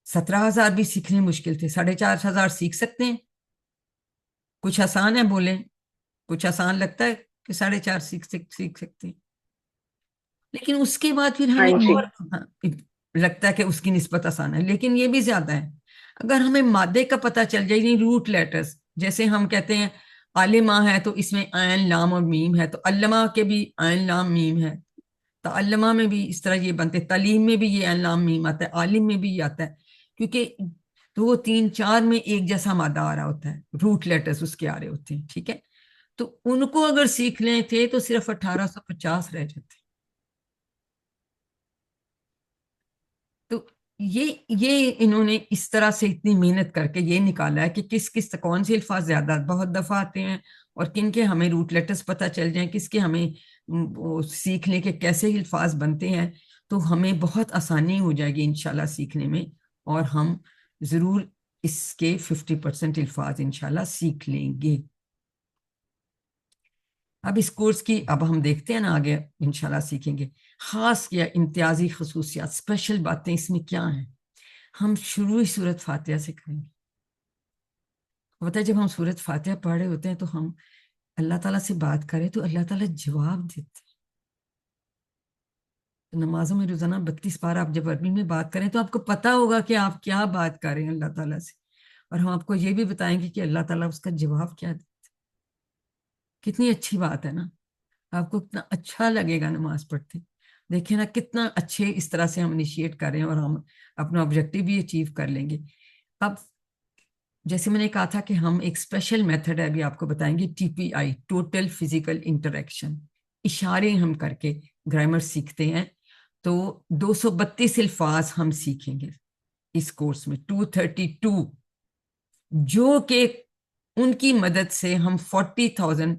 17,000 بھی سیکھنے مشکل تھے، 4,500 سیکھ سکتے ہیں؟ کچھ آسان ہے بولیں، کچھ آسان لگتا ہے کہ 4.5 سیکھ سکتے ہیں؟ لیکن اس کے بعد پھر ہاں ہمیں جی، اور لگتا ہے کہ اس کی نسبت آسان ہے، لیکن یہ بھی زیادہ ہے۔ اگر ہمیں مادے کا پتہ چل جائے، یعنی روٹ لیٹرز، جیسے ہم کہتے ہیں عالمہ ہے تو اس میں عین لام اور میم ہے، تو علمہ کے بھی عین لام میم ہے، تعلمہ میں بھی اس طرح یہ بنتے، تعلیم میں بھی یہ عین لام میم آتا ہے، عالم میں بھی یہ آتا ہے، کیونکہ 2 3 4 میں ایک جیسا مادہ آ رہا ہوتا ہے، روٹ لیٹرز اس کے آ رہے ہوتے ہیں، ٹھیک ہے؟ تو ان کو اگر سیکھ لیں تھے تو صرف 1850 رہ جاتے۔ تو یہ انہوں نے اس طرح سے اتنی محنت کر کے یہ نکالا ہے کہ کس کون سے الفاظ زیادہ بہت دفعہ آتے ہیں اور کن کے ہمیں روٹ لیٹرز پتہ چل جائیں، کس کے ہمیں سیکھ لیں کہ کیسے الفاظ بنتے ہیں، تو ہمیں بہت آسانی ہو جائے گی انشاءاللہ سیکھنے میں، اور ہم ضرور اس کے 50% الفاظ انشاءاللہ سیکھ لیں گے۔ اب اس کورس کی اب ہم دیکھتے ہیں نا آگے انشاءاللہ سیکھیں گے خاص یا امتیازی خصوصیات، اسپیشل باتیں اس میں کیا ہیں۔ ہم شروع ہی سورۃ فاتحہ سے کریں گے۔ ہوتا ہے جب ہم سورۃ فاتحہ پڑھ رہے ہوتے ہیں تو ہم اللہ تعالیٰ سے بات کریں تو اللہ تعالیٰ جواب دیتے ہیں۔ نمازوں میں روزانہ 32 بار آپ جب عربی میں بات کریں تو آپ کو پتہ ہوگا کہ آپ کیا بات کر رہے ہیں اللہ تعالیٰ سے، اور ہم آپ کو یہ بھی بتائیں گے کہ اللہ تعالیٰ اس کا جواب کیا دیتے۔ کتنی اچھی بات ہے نا، آپ کو کتنا اچھا لگے گا نماز پڑھتے۔ دیکھیں نا کتنا اچھے اس طرح سے ہم انیشیٹ کر رہے ہیں اور ہم اپنا آبجیکٹیو بھی اچیو کر لیں گے۔ اب جیسے میں نے کہا تھا کہ ہم ایک اسپیشل میتھڈ ہے ابھی آپ کو بتائیں گے، ٹی پی آئی، ٹوٹل فزیکل انٹریکشن، اشارے ہم کر کے گرامر سیکھتے ہیں۔ تو 232 الفاظ ہم سیکھیں گے اس کورس میں، 232، جو کہ ان کی مدد سے ہم 40,000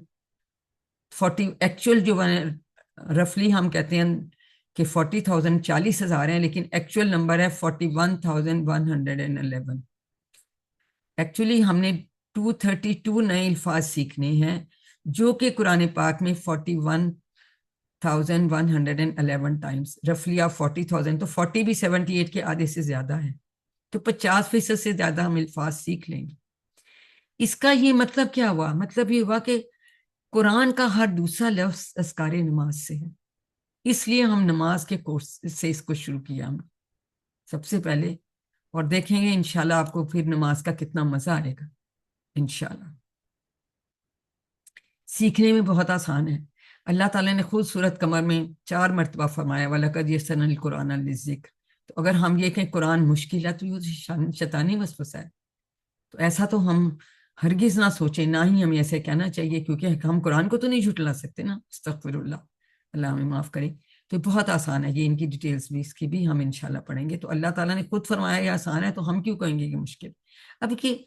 ایکچوئل جو رفلی ہم کہتے ہیں کہ 40,000 40,000 ہیں، لیکن ایکچوئل نمبر ہے 41,111۔ ایکچولی ہم نے 232 نئے الفاظ سیکھنے ہیں جو کہ قرآن پاک میں 41,111 ٹائمز، رفلی آپ 40,000، تو 40 بھی 78 کے آدھے سے زیادہ ہے، تو 50% سے زیادہ ہم الفاظ سیکھ لیں گے۔ اس کا یہ مطلب کیا ہوا؟ مطلب یہ ہوا کہ قرآن کا ہر دوسرا لفظ اذکار نماز سے ہے، اس لیے ہم نماز کے کورس سے اس کو شروع کیا ہم سب سے پہلے، اور دیکھیں گے انشاءاللہ آپ کو پھر نماز کا کتنا مزہ آئے گا انشاءاللہ۔ سیکھنے میں بہت آسان ہے، اللہ تعالیٰ نے خود سورۃ قمر میں 4 مرتبہ فرمایا وَلَقَدْ يَسَّرْنَا الْقُرْآنَ لِلذِّكْرِ۔ تو اگر ہم یہ کہیں قرآن مشکل ہے تو یہ شیطانی وسوسہ ہے، تو ایسا تو ہم ہرگز نہ سوچیں، نہ ہی ہمیں ایسے کہنا چاہیے، کیونکہ ہم قرآن کو تو نہیں جھٹلا سکتے نا، استغفر اللہ، اللہ ہمیں معاف کرے۔ تو بہت آسان ہے، یہ ان کی ڈیٹیلز بھی اس کی بھی ہم انشاءاللہ پڑھیں گے۔ تو اللہ تعالیٰ نے خود فرمایا یہ آسان ہے، تو ہم کیوں کہیں گے کہ مشکل؟ اب کہ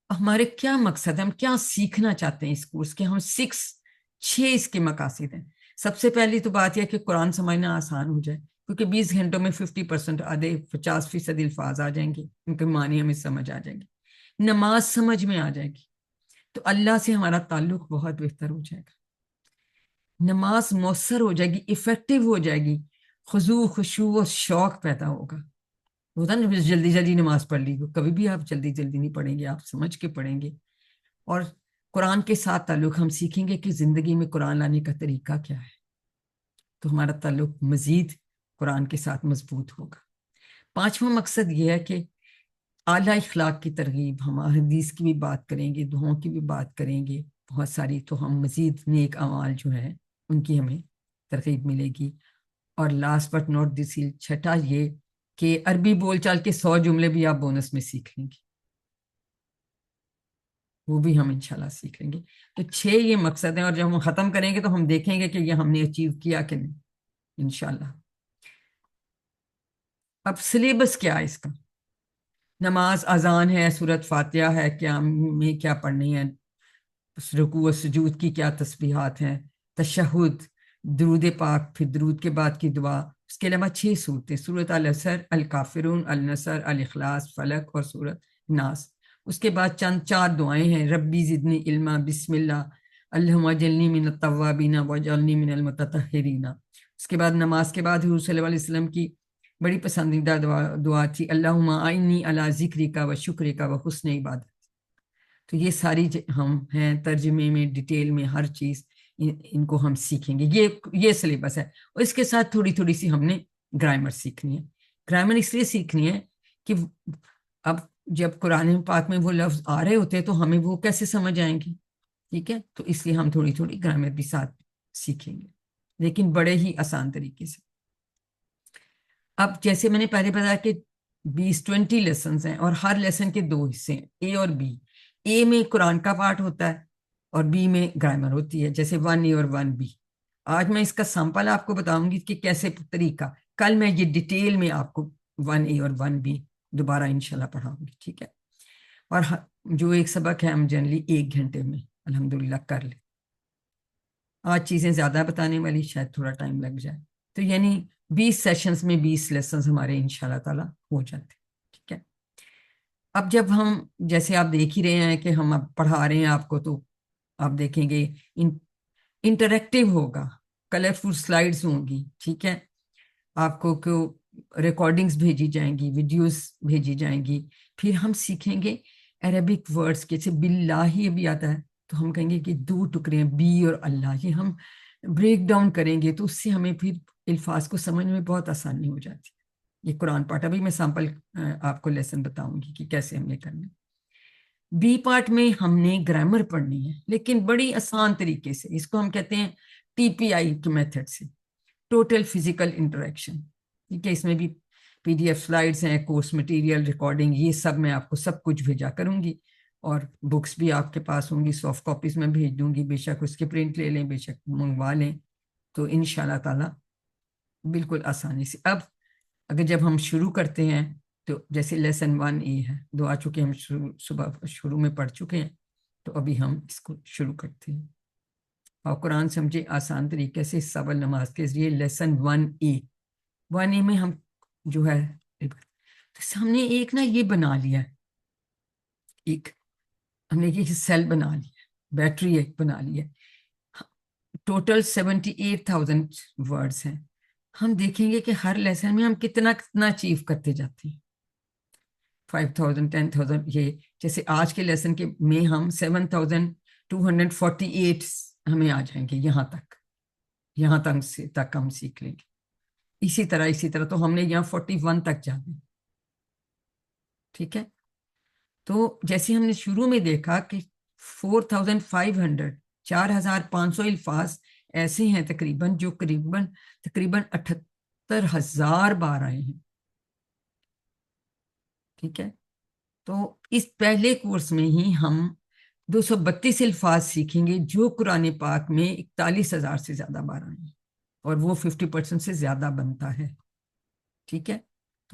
ہمارے کیا مقصد ہے، ہم کیا سیکھنا چاہتے ہیں اس کورس کے، ہم 6 اس کے مقاصد ہیں۔ سب سے پہلی تو بات یہ کہ قرآن سمجھنا آسان ہو جائے، کیونکہ 20 گھنٹوں میں 50% آدھے 50% الفاظ آ جائیں گے، ان کے معنی ہمیں سمجھ آ جائیں گے، نماز سمجھ میں آ جائے گی، تو اللہ سے ہمارا تعلق بہت بہتر ہو جائے گا، نماز مؤثر ہو جائے گی، ایفیکٹو ہو جائے گی، خضوع خشوع و شوق پیدا ہوگا۔ ہوتا نا جلدی جلدی نماز پڑھ لی، کبھی بھی آپ جلدی جلدی نہیں پڑھیں گے، آپ سمجھ کے پڑھیں گے۔ اور قرآن کے ساتھ تعلق ہم سیکھیں گے کہ زندگی میں قرآن لانے کا طریقہ کیا ہے، تو ہمارا تعلق مزید قرآن کے ساتھ مضبوط ہوگا۔ 5واں مقصد یہ ہے کہ اعلیٰ اخلاق کی ترغیب، ہم حدیث کی بھی بات کریں گے، دعاؤں کی بھی بات کریں گے بہت ساری، تو ہم مزید نیک اعمال جو ہیں ان کی ہمیں ترغیب ملے گی۔ اور last but not the least, چھٹا یہ کہ عربی بول چال کے 100 جملے بھی آپ بونس میں سیکھ لیں گے، وہ بھی ہم انشاءاللہ سیکھ لیں گے۔ تو 6 یہ مقصد ہیں، اور جب ہم ختم کریں گے تو ہم دیکھیں گے کہ یہ ہم نے اچیو کیا کہ نہیں انشاءاللہ۔ اب سلیبس کیا ہے اس کا؟ نماز اذان ہے، سورۃ فاتحہ ہے، قیام میں کیا پڑھنی ہے، رکوع و سجود کی کیا تسبیحات ہیں، تشہد، درود پاک، پھر درود کے بعد کی دعا، اس کے علاوہ 6 صورتیں، سورۃ العصر، الکافرون، النصر، الاخلاص، فلق اور سورۃ ناس۔ اس کے بعد چند 4 دعائیں ہیں، ربی زدنی علما، بسم اللہ، اللہم اجعلنی من التوابین واجعلنی من المتطہرین۔ اس کے بعد نماز کے بعد حضور صلی اللہ علیہ وسلم کی بڑی پسندیدہ دعا تھی، اللہم اعنی علی ذکرک و شکرک و حسن عبادت. تو یہ ساری ہم ہیں ترجمے میں، ڈیٹیل میں ہر چیز ان کو ہم سیکھیں گے. یہ سلیبس ہے. اور اس کے ساتھ تھوڑی تھوڑی سی ہم نے گرامر سیکھنی ہے. گرامر اس لیے سیکھنی ہے کہ اب جب قرآن پاک میں وہ لفظ آ رہے ہوتے ہیں تو ہمیں وہ کیسے سمجھ آئیں گے. ٹھیک ہے، تو اس لیے ہم تھوڑی تھوڑی گرامر بھی ساتھ سیکھیں گے، لیکن بڑے ہی آسان طریقے سے. اب جیسے میں نے پہلے بتایا کہ 20 لیسنز ہیں اور ہر لیسن کے 2 حصے ہیں، اے اور بی. اے میں قرآن کا پارٹ ہوتا ہے اور بی میں گرامر ہوتی ہے، جیسے 1A اور 1B. آج میں اس کا سیمپل آپ کو بتاؤں گی کہ کیسے طریقہ. کل میں یہ ڈیٹیل میں آپ کو 1A اور 1B دوبارہ انشاءاللہ پڑھاؤں گی. ٹھیک ہے، اور جو ایک سبق ہے ہم جنرلی 1 گھنٹے میں الحمدللہ کر لیں. آج چیزیں زیادہ بتانے والی، شاید تھوڑا ٹائم لگ جائے. تو یعنی 20 سیشنز میں 20 لیسنز ہمارے انشاءاللہ تعالیٰ ہو جاتے. ٹھیک ہے، اب جب ہم جیسے آپ دیکھ ہی رہے ہیں کہ ہم اب پڑھا رہے ہیں آپ کو، تو آپ دیکھیں گے انٹریکٹیو ہوگا، کلرفل سلائیڈز ہوں گی. ٹھیک ہے، آپ کو ریکارڈنگز بھیجی جائیں گی، ویڈیوز بھیجی جائیں گی. پھر ہم سیکھیں گے عربک ورڈز، جیسے باللہ بھی آتا ہے تو ہم کہیں گے کہ 2 ٹکڑے ہیں، بی اور اللہ، یہ ہم بریک ڈاؤن کریں گے تو اس سے ہمیں پھر الفاظ کو سمجھنے میں بہت آسانی ہو جاتی ہے. یہ قرآن پارٹ ابھی میں سیمپل آپ کو لیسن بتاؤں گی کہ کیسے ہم نے کرنا. بی پارٹ میں ہم نے گرامر پڑھنی ہے، لیکن بڑی آسان طریقے سے. اس کو ہم کہتے ہیں TPI کے میتھڈ سے، ٹوٹل فزیکل انٹریکشن. ٹھیک ہے، اس میں بھی PDF سلائیڈز ہیں، کورس مٹیریل، ریکارڈنگ، یہ سب میں آپ کو سب کچھ بھیجا کروں گی. اور بکس بھی آپ کے پاس ہوں گی، سافٹ کاپیز میں بھیج دوں گی. بے شک اس کے پرنٹ لے لیں، بے شک منگوا لیں. تو انشاءاللہ تعالیٰ بالکل آسانی سے. اب اگر جب ہم شروع کرتے ہیں تو جیسے لیسن 1A ہے، 2 آ چکے، ہم صبح شروع میں پڑھ چکے ہیں، تو ابھی ہم اس کو شروع کرتے ہیں. اور قرآن سمجھے آسان طریقے سے سول نماز کے ذریعے. لیسن 1A میں ہم جو ہے ہم نے ایک نا یہ بنا لیا ہے، ایک ہم نے ایک سیل بنا لیا، بیٹری ایک بنا لی ہے. ٹوٹل 78,000 ورڈز ہیں. ہم دیکھیں گے کہ ہر لیسن میں ہم کتنا اچیو کرتے جاتے ہیں. 5,000 10,000 یہ جیسے آج کے لیسن کے میں ہم 7,248 ہمیں آ جائیں گے. یہاں تک ہم سیکھ لیں گے. اسی طرح تو ہم نے یہاں 41 تک جانا ہے. ٹھیک ہے، تو جیسے ہم نے شروع میں دیکھا کہ 4,500 الفاظ ایسے ہیں تقریباً جو تقریباً 78,000 بار آئے ہیں. ٹھیک ہے، تو اس پہلے کورس میں ہی ہم 232 الفاظ سیکھیں گے جو قرآن پاک میں 41,000 سے زیادہ بار آئے ہیں، اور وہ 50% سے زیادہ بنتا ہے. ٹھیک ہے،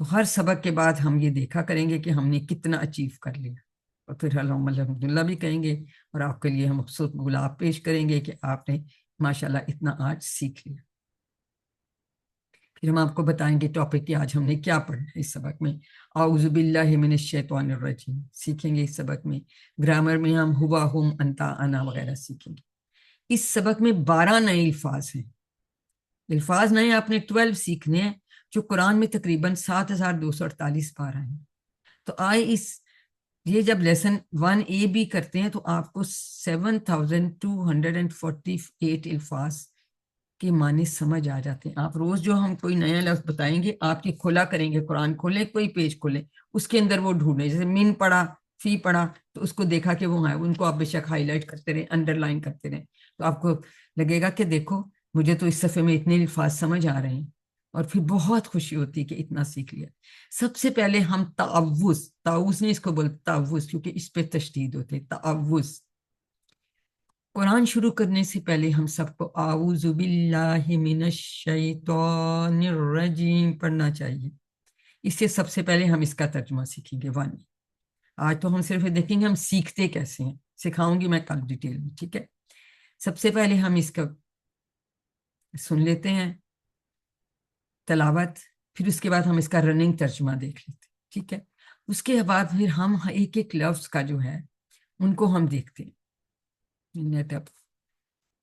تو ہر سبق کے بعد ہم یہ دیکھا کریں گے کہ ہم نے کتنا اچیو کر لیا، اور پھر الحمدللہ بھی کہیں گے، اور آپ کے لیے ہم مخصوص گلاب پیش کریں گے کہ آپ نے ماشاءاللہ اتنا آج سیکھ لیا. پھر ہم آپ کو بتائیں گے ٹاپک کہ آج ہم نے کیا پڑھنا ہے اس سبق میں. اعوذ باللہ من الشیطان الرجیم سیکھیں گے اس سبق میں. گرامر میں ہم ہوا، ہم، انتا، انا وغیرہ سیکھیں گے. اس سبق میں 12 نئے الفاظ ہیں. الفاظ نئے آپ نے 12 سیکھنے ہیں جو قرآن میں تقریباً 7,248 بار آئے ہیں. تو یہ جب لیسن 1A بھی کرتے ہیں تو آپ کو 7,248 الفاظ کے معنی سمجھ آ جاتے ہیں. آپ روز جو ہم کوئی نیا لفظ بتائیں گے، آپ کی کھولا کریں گے، قرآن کھولیں، کوئی پیج کھولیں، اس کے اندر وہ ڈھونڈیں. جیسے من پڑھا، فی پڑھا، تو اس کو دیکھا کہ وہ ہے، ان کو آپ بے شک ہائی لائٹ کرتے رہیں، انڈر لائن کرتے رہیں، تو آپ کو لگے گا کہ دیکھو مجھے تو اس صفحے میں اتنے الفاظ سمجھ آ رہے ہیں. اور پھر بہت خوشی ہوتی ہے کہ اتنا سیکھ لیا. سب سے پہلے ہم تعوذ نہیں اس کو بولتے، تعوذ، کیونکہ اس پہ تشدید ہوتے. تعوذ قرآن شروع کرنے سے پہلے ہم سب کو اعوذ باللہ من الشیطان الرجیم پڑھنا چاہیے. اس سے سب سے پہلے ہم اس کا ترجمہ سیکھیں گے. آج تو ہم صرف دیکھیں گے ہم سیکھتے کیسے ہیں، سکھاؤں گی میں کل ڈیٹیل میں. ٹھیک ہے، سب سے پہلے ہم اس کا سن لیتے ہیں تلاوت، پھر اس کے بعد ہم اس کا رننگ ترجمہ دیکھ لیتے ہیں. ٹھیک ہے، اس کے بعد پھر ہم ایک ایک لفظ کا جو ہے ان کو ہم دیکھتے ہیں.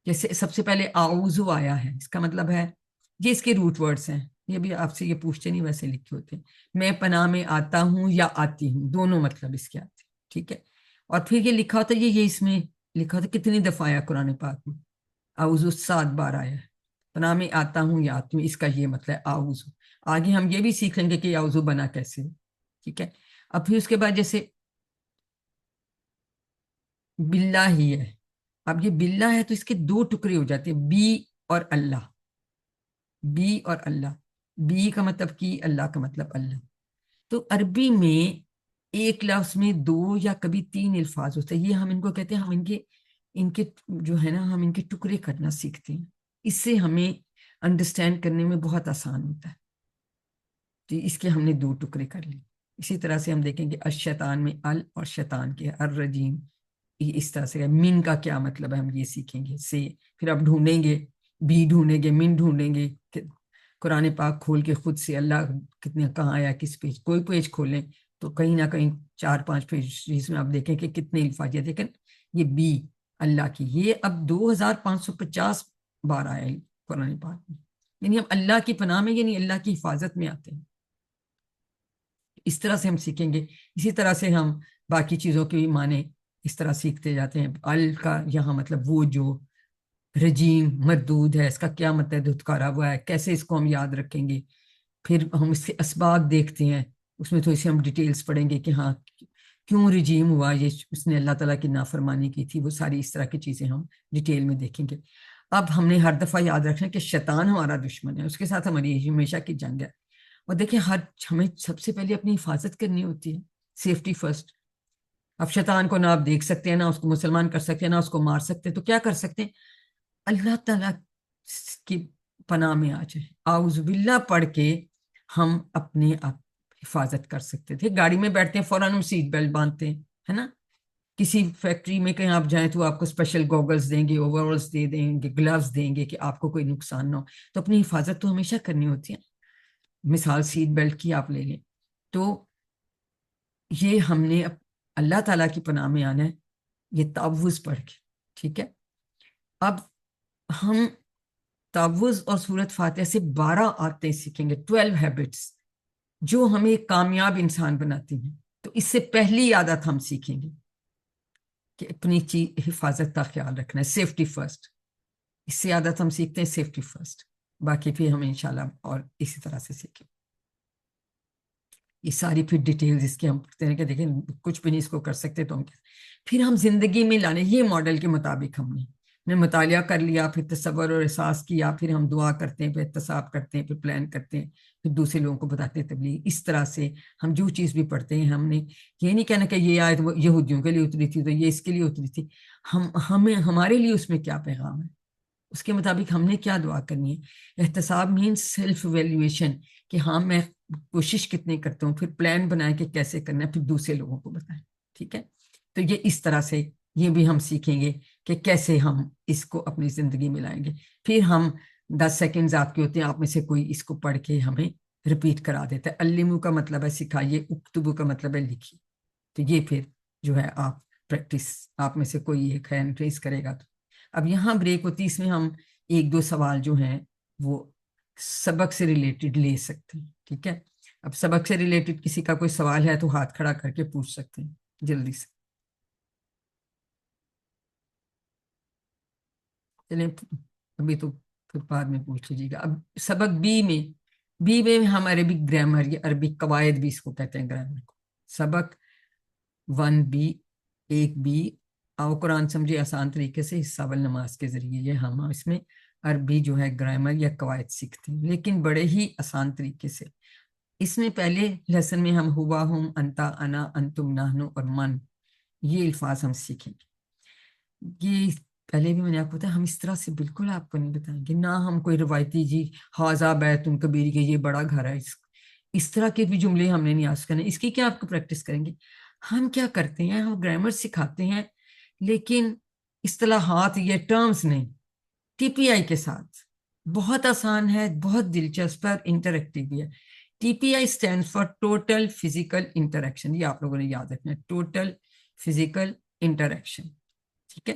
جیسے سب سے پہلے اعوذ آیا ہے، اس کا مطلب ہے یہ اس کے روٹ ورڈز ہیں. یہ بھی آپ سے یہ پوچھتے نہیں، ویسے لکھے ہوتے ہیں. میں پناہ میں آتا ہوں یا آتی ہوں، دونوں مطلب اس کے آتے ہیں. ٹھیک ہے. اور پھر یہ لکھا ہوتا ہے، یہ اس میں لکھا ہوتا ہے کتنی دفعہ آیا قرآن پاک میں، اعوذ 7 بار آیا ہے. پناہ میں آتا ہوں یا آتی ہوں، اس کا یہ مطلب ہے اعوذ. آگے ہم یہ بھی سیکھ لیں گے کہ اعوذ بنا کیسے. ٹھیک ہے. اب پھر اس کے بعد جیسے باللہ ہی ہے، اب یہ باللہ ہے تو اس کے 2 ٹکڑے ہو جاتے ہیں، بی اور اللہ. بی اور اللہ، بی کا مطلب کی، اللہ کا مطلب اللہ. تو عربی میں ایک لفظ میں 2 یا کبھی 3 الفاظ ہوتے ہیں. یہ ہم ان کو کہتے ہیں، ہم ان کے جو ہے نا، ہم ان کے ٹکڑے کرنا سیکھتے ہیں. اس سے ہمیں انڈرسٹینڈ کرنے میں بہت آسان ہوتا ہے. تو اس کے ہم نے 2 ٹکڑے کر لی. اسی طرح سے ہم دیکھیں گے الشیطان میں ال اور شیطان کے الرجیم، یہ اس طرح سے ہے. من کا کیا مطلب ہے ہم یہ سیکھیں گے سے. پھر اب ڈھونڈیں گے، بی ڈھونڈیں گے، من ڈھونڈیں گے. قرآن پاک کھول کے خود سے اللہ کتنے کہاں آیا، کس پیج، کوئی پیج کھولیں تو کہیں نہ کہیں 4-5 پیج میں آپ دیکھیں کہ کتنے الفاظ. دیکھیں یہ بی اللہ کی، یہ اب 2550 بار آیا ہے قرآن پاک میں. یعنی ہم اللہ کی پناہ میں، یعنی اللہ کی حفاظت میں آتے ہیں. اس طرح سے ہم سیکھیں گے. اسی طرح سے ہم باقی چیزوں کی معنی اس طرح سیکھتے جاتے ہیں. ال کا یہاں مطلب وہ جو رجیم مردود ہے، اس کا کیا مطلب دھتکارا ہوا ہے، کیسے اس کو ہم یاد رکھیں گے. پھر ہم اس کے اسباب دیکھتے ہیں، اس میں تھوڑی سی ہم ڈیٹیلز پڑھیں گے کہ ہاں کیوں رجیم ہوا، یہ اس نے اللہ تعالیٰ کی نافرمانی کی تھی. وہ ساری اس طرح کی چیزیں ہم ڈیٹیل میں دیکھیں گے. اب ہم نے ہر دفعہ یاد رکھنا کہ شیطان ہمارا دشمن ہے، اس کے ساتھ ہماری ہمیشہ کی جنگ ہے. اور دیکھیں ہمیں سب سے پہلے اپنی حفاظت کرنی ہوتی ہے، سیفٹی فرسٹ. اب شیطان کو نہ آپ دیکھ سکتے ہیں، نہ اس کو مسلمان کر سکتے ہیں، نہ اس کو مار سکتے ہیں. تو کیا کر سکتے ہیں؟ اللہ تعالیٰ کی پناہ میں آ جائیں، اعوذ باللہ پڑھ کے ہم اپنے آپ حفاظت کر سکتے تھے. گاڑی میں بیٹھتے ہیں فوراً ہم سیٹ بیلٹ باندھتے ہیں، ہے نا. کسی فیکٹری میں کہیں آپ جائیں تو آپ کو اسپیشل گوگلز دیں گے، اوورالز دے دیں گے، گلوز دیں گے کہ آپ کو کوئی نقصان نہ ہو. تو اپنی حفاظت تو ہمیشہ کرنی ہوتی ہے. مثال سیٹ بیلٹ کی آپ لے لیں. تو یہ ہم نے اللہ تعالیٰ کی پناہ میں آنا ہے، یہ تعوذ پڑھ کے. ٹھیک ہے. اب ہم تعوذ اور سورۃ فاتحہ سے 12 عادتیں سیکھیں گے، 12 ہیبٹس جو ہمیں ایک کامیاب انسان بناتی ہیں. تو اس سے پہلی عادت ہم سیکھیں گے کہ اپنی حفاظت کا خیال رکھنا ہے، سیفٹی فرسٹ. اس سے عادت ہم سیکھتے ہیں سیفٹی فرسٹ. باقی پھر ہم انشاءاللہ اور اسی طرح سے سیکھیں. یہ ساری پھر ڈیٹیلز اس کے ہم پڑھتے ہیں کہ دیکھیں کچھ بھی نہیں اس کو کر سکتے تو ہم پھر ہم زندگی میں لانے. یہ ماڈل کے مطابق ہم نے مطالعہ کر لیا، پھر تصور اور احساس کیا، پھر ہم دعا کرتے ہیں، پھر احتساب کرتے ہیں، پھر پلان کرتے ہیں، پھر دوسرے لوگوں کو بتاتے ہیں تبلیغ. اس طرح سے ہم جو چیز بھی پڑھتے ہیں، ہم نے یہ نہیں کہنا کہ یہ آیت یہودیوں کے لیے اتری تھی تو یہ اس کے لیے اتری تھی. ہمیں ہمارے لیے اس میں کیا پیغام ہے، اس کے مطابق ہم نے کیا دعا کرنی ہے. احتساب مینس سیلف ایویلیویشن کہ ہاں میں کوشش کتنی کرتا ہوں، پھر پلان بنائیں کہ کیسے کرنا ہے، پھر دوسرے لوگوں کو بتائیں. ٹھیک ہے. تو یہ اس طرح سے یہ بھی ہم سیکھیں گے کہ کیسے ہم اس کو اپنی زندگی میں لائیں گے. پھر ہم 10 سیکنڈز آپ کے ہوتے ہیں، آپ میں سے کوئی اس کو پڑھ کے ہمیں ریپیٹ کرا دیتا ہے. علمو کا مطلب ہے سکھائیے، اکتبو کا مطلب ہے لکھیے. تو یہ پھر جو ہے آپ پریکٹس، آپ میں سے کوئی ایک ہے ریز کرے گا. تو اب یہاں بریک ہوتی، اس میں ہم 1-2 سوال جو ہیں وہ سبق سے ریلیٹڈ لے سکتے ہیں. ٹھیک ہے. اب سبق سے ریلیٹڈ کسی کا کوئی سوال ہے تو ہاتھ کھڑا کر کے پوچھ سکتے ہیں جلدی سے. چلیں ابھی تو پھر بعد میں پوچھ لیجیے گا. اب سبق بی میں ہم عربک گرامر یا عربک قواعد بھی اس کو کہتے ہیں گرامر کو. سبق 1B 1B آؤ قرآن سمجھے آسان طریقے سے، حصہ اول نماز کے ذریعے. یہ ہم اس میں عربی جو ہے گرامر یا قواعد سیکھتے ہیں، لیکن بڑے ہی آسان طریقے سے. اس میں پہلے لیسن میں ہم ہوا، ہم، انتا، انا، انتم، نحنو اور من، یہ الفاظ ہم سیکھیں گے. یہ پہلے بھی میں نے آپ کو بتایا، ہم اس طرح سے بالکل آپ کو نہیں بتائیں گے، نہ ہم کوئی روایتی جی حاضہ بیت کبیر کے یہ بڑا گھر ہے، اس طرح کے بھی جملے ہم نے نہیں آج کرنے. اس کی کیا آپ کو پریکٹس کریں گے. ہم کیا کرتے ہیں، ہم گرامر سکھاتے ہیں لیکن اصطلاحات یہ ٹرمز نہیں. ٹی پی آئی کے ساتھ بہت آسان ہے، بہت دلچسپ ہے، انٹریکٹیو بھی ہے. T P I stand for total physical interaction. یہ آپ لوگوں نے یاد رکھنا ہے، ٹوٹل فزیکل انٹریکشن. ٹھیک ہے.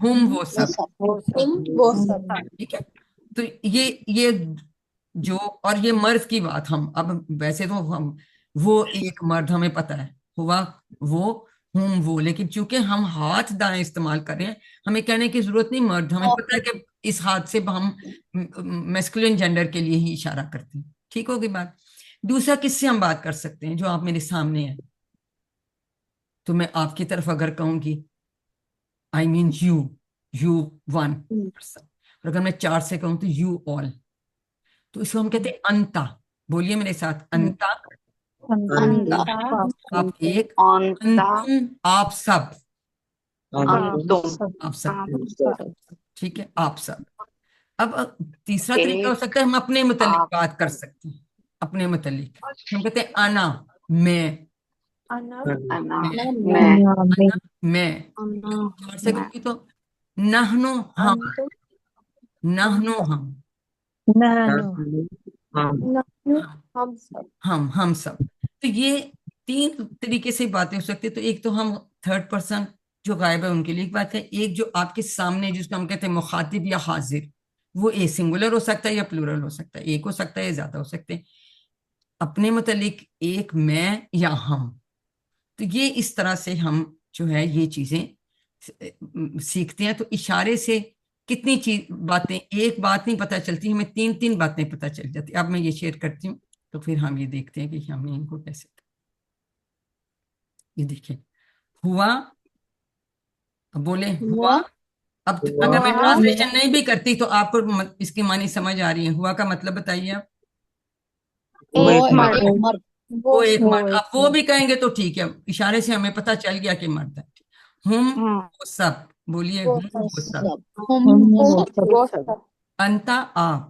ہم وہ وہ سب، سب، وہ سب ٹھیک ہے. تو یہ جو، اور یہ مرد کی بات ہم اب ویسے تو ہم وہ ایک مرد ہمیں پتہ ہے ہوا وہ ہم وہ، لیکن چونکہ ہم ہاتھ دائیں استعمال کر رہے ہیں ہمیں کہنے کی ضرورت نہیں مرد، ہمیں پتہ ہے کہ اس ہاتھ سے ہم میسکولین جینڈر کے لیے ہی اشارہ کرتے ہیں. ٹھیک ہوگی بات. دوسرا کس سے ہم بات کر سکتے ہیں جو آپ میرے سامنے ہیں؟ تو میں آپ کی طرف اگر کہوں گی آئی مین یو ون پرسن، اور اگر میں 4 سے کہوں تو یو آل، تو اس کو ہم کہتے ہیں انتا. بولیے میرے ساتھ، انتا انتا، آپ ایک، انتا انتم آپ سب، انتم آپ سب، ٹھیک ہے آپ سب. اب تیسرا طریقہ ہو ایک سکتا ہے ہم اپنے متعلق آپ بات کر سکتے ہیں، اپنے متعلق ہم کہتے ہیں انا میں، انا میں، میں انا میں. انا، 4 سے کہوں گی تو نحنو ہم، انتم نحنو ہم، ہم سب ہم سب. تو یہ 3 طریقے سے باتیں ہو سکتی. تو ایک تو ہم تھرڈ پرسن جو غائب ہے ان کے لیے ایک بات ہے، ایک جو آپ کے سامنے جس کو ہم کہتے ہیں مخاطب یا حاضر، وہ اے سنگولر ہو سکتا ہے یا پلورل ہو سکتا ہے، ایک ہو سکتا ہے یا زیادہ ہو سکتے ہیں. اپنے متعلق ایک میں یا ہم. تو یہ اس طرح سے ہم جو ہے یہ چیزیں سیکھتے ہیں. تو اشارے سے کتنی باتیں، ایک بات نہیں پتہ چلتی، ہمیں 3 باتیں پتہ چل جاتی. اب میں یہ شیئر کرتی ہوں تو پھر ہم یہ دیکھتے ہیں کہ ہم نے ان کو کیسے. یہ دیکھیں ہوا، بولے ہوا. اب اگر میں ٹرانسلیشن نہیں بھی کرتی تو آپ کو اس کی معنی سمجھ آ رہی ہے. ہوا کا مطلب بتائیے آپ. وہ ایک ایک مرد مرد، وہ ایک مرد. آپ وہ بھی کہیں گے تو ٹھیک ہے، اشارے سے ہمیں پتہ چل گیا کہ مرد ہے. ہم وہ سب، بولیے وہ ہم وہ سب. سب، ہم وہ سب، وہ سب انتا آپ،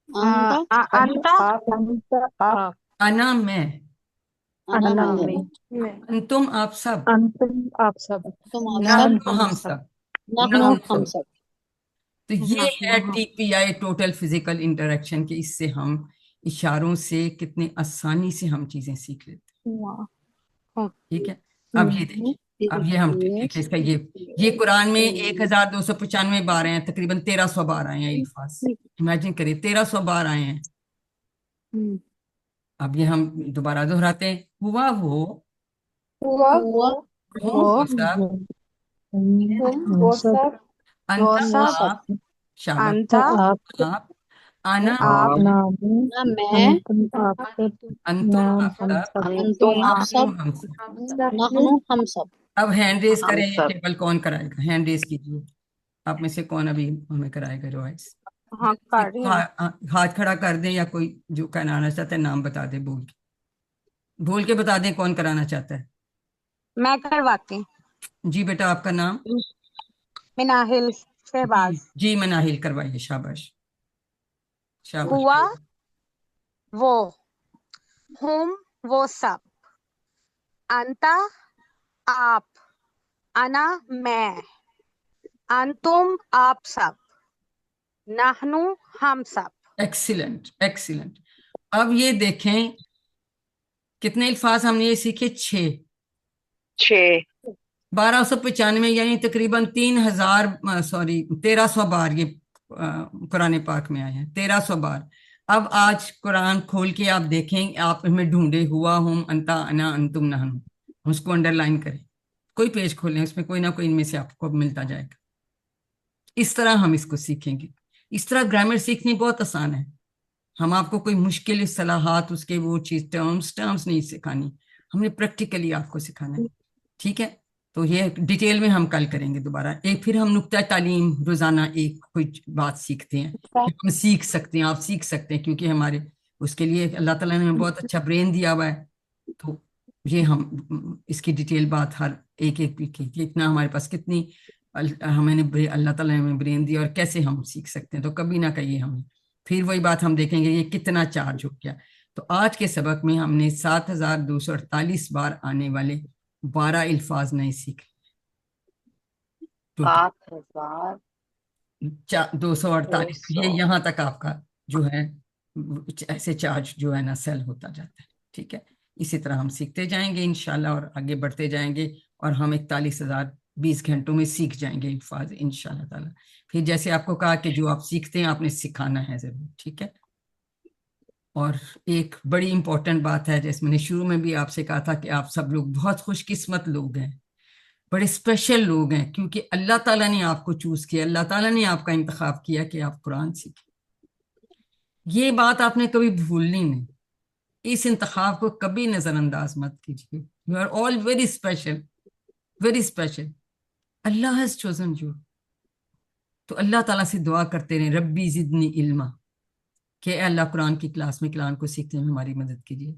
انتا انتا آپ انا میں، انا میں، میں انتم آپ سب، تم آپ سب، نحن ہم سب، نحنو ہم سب. تو یہ ہے ٹی پی آئی، ٹوٹل فزیکل انٹریکشن، کے اس سے ہم اشاروں سے کتنے آسانی سے ہم چیزیں سیکھ لیتے ہیں. ٹھیک ہے. اب یہ دیکھیں، اب یہ ہم دیکھیں اس کا یہ قرآن میں 1295 بار ہیں، تقریباً 1300 بار آئے ہیں الفاظ. امیجن کریے 1300 بار آئے ہیں. اب یہ ہم دوبارہ دہراتے ہیں. ہوا وہ، ہوا وہ ہم وہ سب، تم وہ سب انتا آپ، شاباش انتا آپ، انا آپ میں، انتم آپ سب، انتم آپ سب، نحن ہم سب. نحنو ہم سب. اب ہینڈ ریز ہم کریں، یہ سب ٹیبل کون کرائے گا؟ ہینڈ ریز کیجیے. آپ میں سے کون ابھی ہمیں کرائے گا ریوائز؟ ہاں کر رہی ہوں ہاتھ کھڑا کر دیں، یا کوئی جو کرانا چاہتا ہے نام بتا دیں، بول کے بتا دیں کون کرانا چاہتا ہے. میں کرواتی جی بیٹا، آپ کا نام؟ مناہل جی شہباز. جی مناہل کروائیے. شاباش شاباش. ہوا وہ، ہم وہ سب، انتا آپ، انا میں، انتم آپ سب، نحنو ہم سب. Excellent excellent. اب یہ دیکھیں کتنے الفاظ ہم نے یہ سیکھے؟ 6. 1295 یعنی تقریباً 1300 بار یہ قرآن پاک میں آئے ہیں. 1300 بار. اب آج قرآن کھول کے آپ دیکھیں، آپ میں ڈھونڈے ہوا، ہم، انتا، انا، انتم، نحن، اس کو انڈر لائن کریں. کوئی پیج کھولیں، اس میں کوئی نہ کوئی ان میں سے آپ کو ملتا جائے گا. اس طرح ہم اس کو سیکھیں گے. اس طرح گرامر سیکھنی بہت آسان ہے. ہم آپ کو کوئی مشکل اصطلاحات، اس کے وہ چیز ٹرمز نہیں سکھانی، ہم نے پریکٹیکلی آپ کو سکھانا ہے. ٹھیک ہے. تو یہ ڈیٹیل میں ہم کل کریں گے دوبارہ. ایک پھر ہم نقطہ تعلیم روزانہ ایک کوئی بات سیکھتے ہیں، ہم سیکھ سکتے ہیں، آپ سیکھ سکتے ہیں، کیونکہ ہمارے اس کے لیے اللہ تعالیٰ نے ہمیں بہت اچھا برین دیا ہوا ہے. تو یہ ہم اس کی ڈیٹیل بات ہر ایک کی اتنا ہمارے پاس کتنی ہمیں نے اللہ تعالیٰ نے ہمیں برین دیا اور کیسے ہم سیکھ سکتے ہیں. تو کبھی نہ کہیے ہمیں. پھر وہی بات ہم دیکھیں گے یہ کتنا چارج ہو گیا. تو آج کے سبق میں ہم نے 7248 بار آنے والے 12 الفاظ نہیں سیکھے. 248. یہ یہاں تک آپ کا جو ہے ایسے چارج جو ہے نا سیل ہوتا جاتا ہے. ٹھیک ہے. اسی طرح ہم سیکھتے جائیں گے انشاءاللہ اور آگے بڑھتے جائیں گے، اور ہم 41,000 20 گھنٹوں میں سیکھ جائیں گے الفاظ انشاءاللہ تعالی. پھر جیسے آپ کو کہا کہ جو آپ سیکھتے ہیں آپ نے سکھانا ہے ضرور, ٹھیک ہے. اور ایک بڑی امپورٹنٹ بات ہے, جیسے میں نے شروع میں بھی آپ سے کہا تھا کہ آپ سب لوگ بہت خوش قسمت لوگ ہیں, بڑے اسپیشل لوگ ہیں, کیونکہ اللہ تعالیٰ نے آپ کو چوز کیا, اللہ تعالیٰ نے آپ کا انتخاب کیا کہ آپ قرآن سیکھیں. یہ بات آپ نے کبھی بھولنی نہیں, اس انتخاب کو کبھی نظر انداز مت کیجیے. You are all very special, very special. Allah has chosen you. تو اللہ تعالیٰ سے دعا کرتے رہیں, ربی زدنی علما, کہ اے اللہ قرآن کی کلاس میں قرآن کو سیکھنے میں ہماری مدد کیجیے.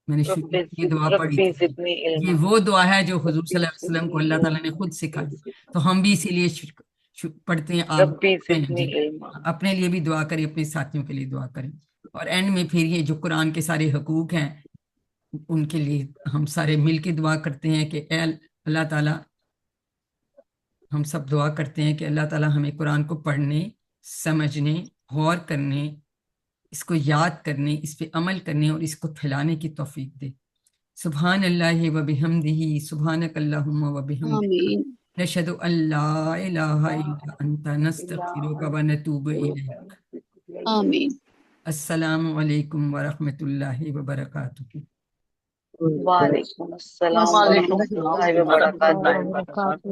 میں نے شروع میں یہ دعا پڑھی ربی تھی, زدنی علما. یہ وہ دعا ہے جو حضور صلی اللہ علیہ وسلم کو اللہ تعالیٰ نے خود سکھائی, تو ہم بھی اسی لیے پڑھتے ہیں. آپ ربی پڑھتے ہیں زدنی جی, علما. اپنے لیے بھی دعا کریں, اپنے ساتھیوں کے لیے دعا کریں. اور اینڈ میں پھر یہ جو قرآن کے سارے حقوق ہیں ان کے لیے ہم سارے مل کے دعا کرتے ہیں کہ اے اللہ تعالیٰ, ہم سب دعا کرتے ہیں کہ اللہ تعالیٰ ہمیں قرآن کو پڑھنے, سمجھنے, غور کرنے, اس کو یاد کرنے, اس پہ عمل کرنے اور اس کو پھیلانے کی توفیق دے. سبحان اللہ و بحمدہ, سبحانک اللہم و بحمدک, آمین. نشہد ان لا الہ الا انت, نستغفرک و نتوب الیک. آمین. السلام علیکم ورحمۃ اللہ وبرکاتہ. وعلیکم السلام وعلیکم ورحمۃ اللہ وبرکاتہ. وبرکاتہ.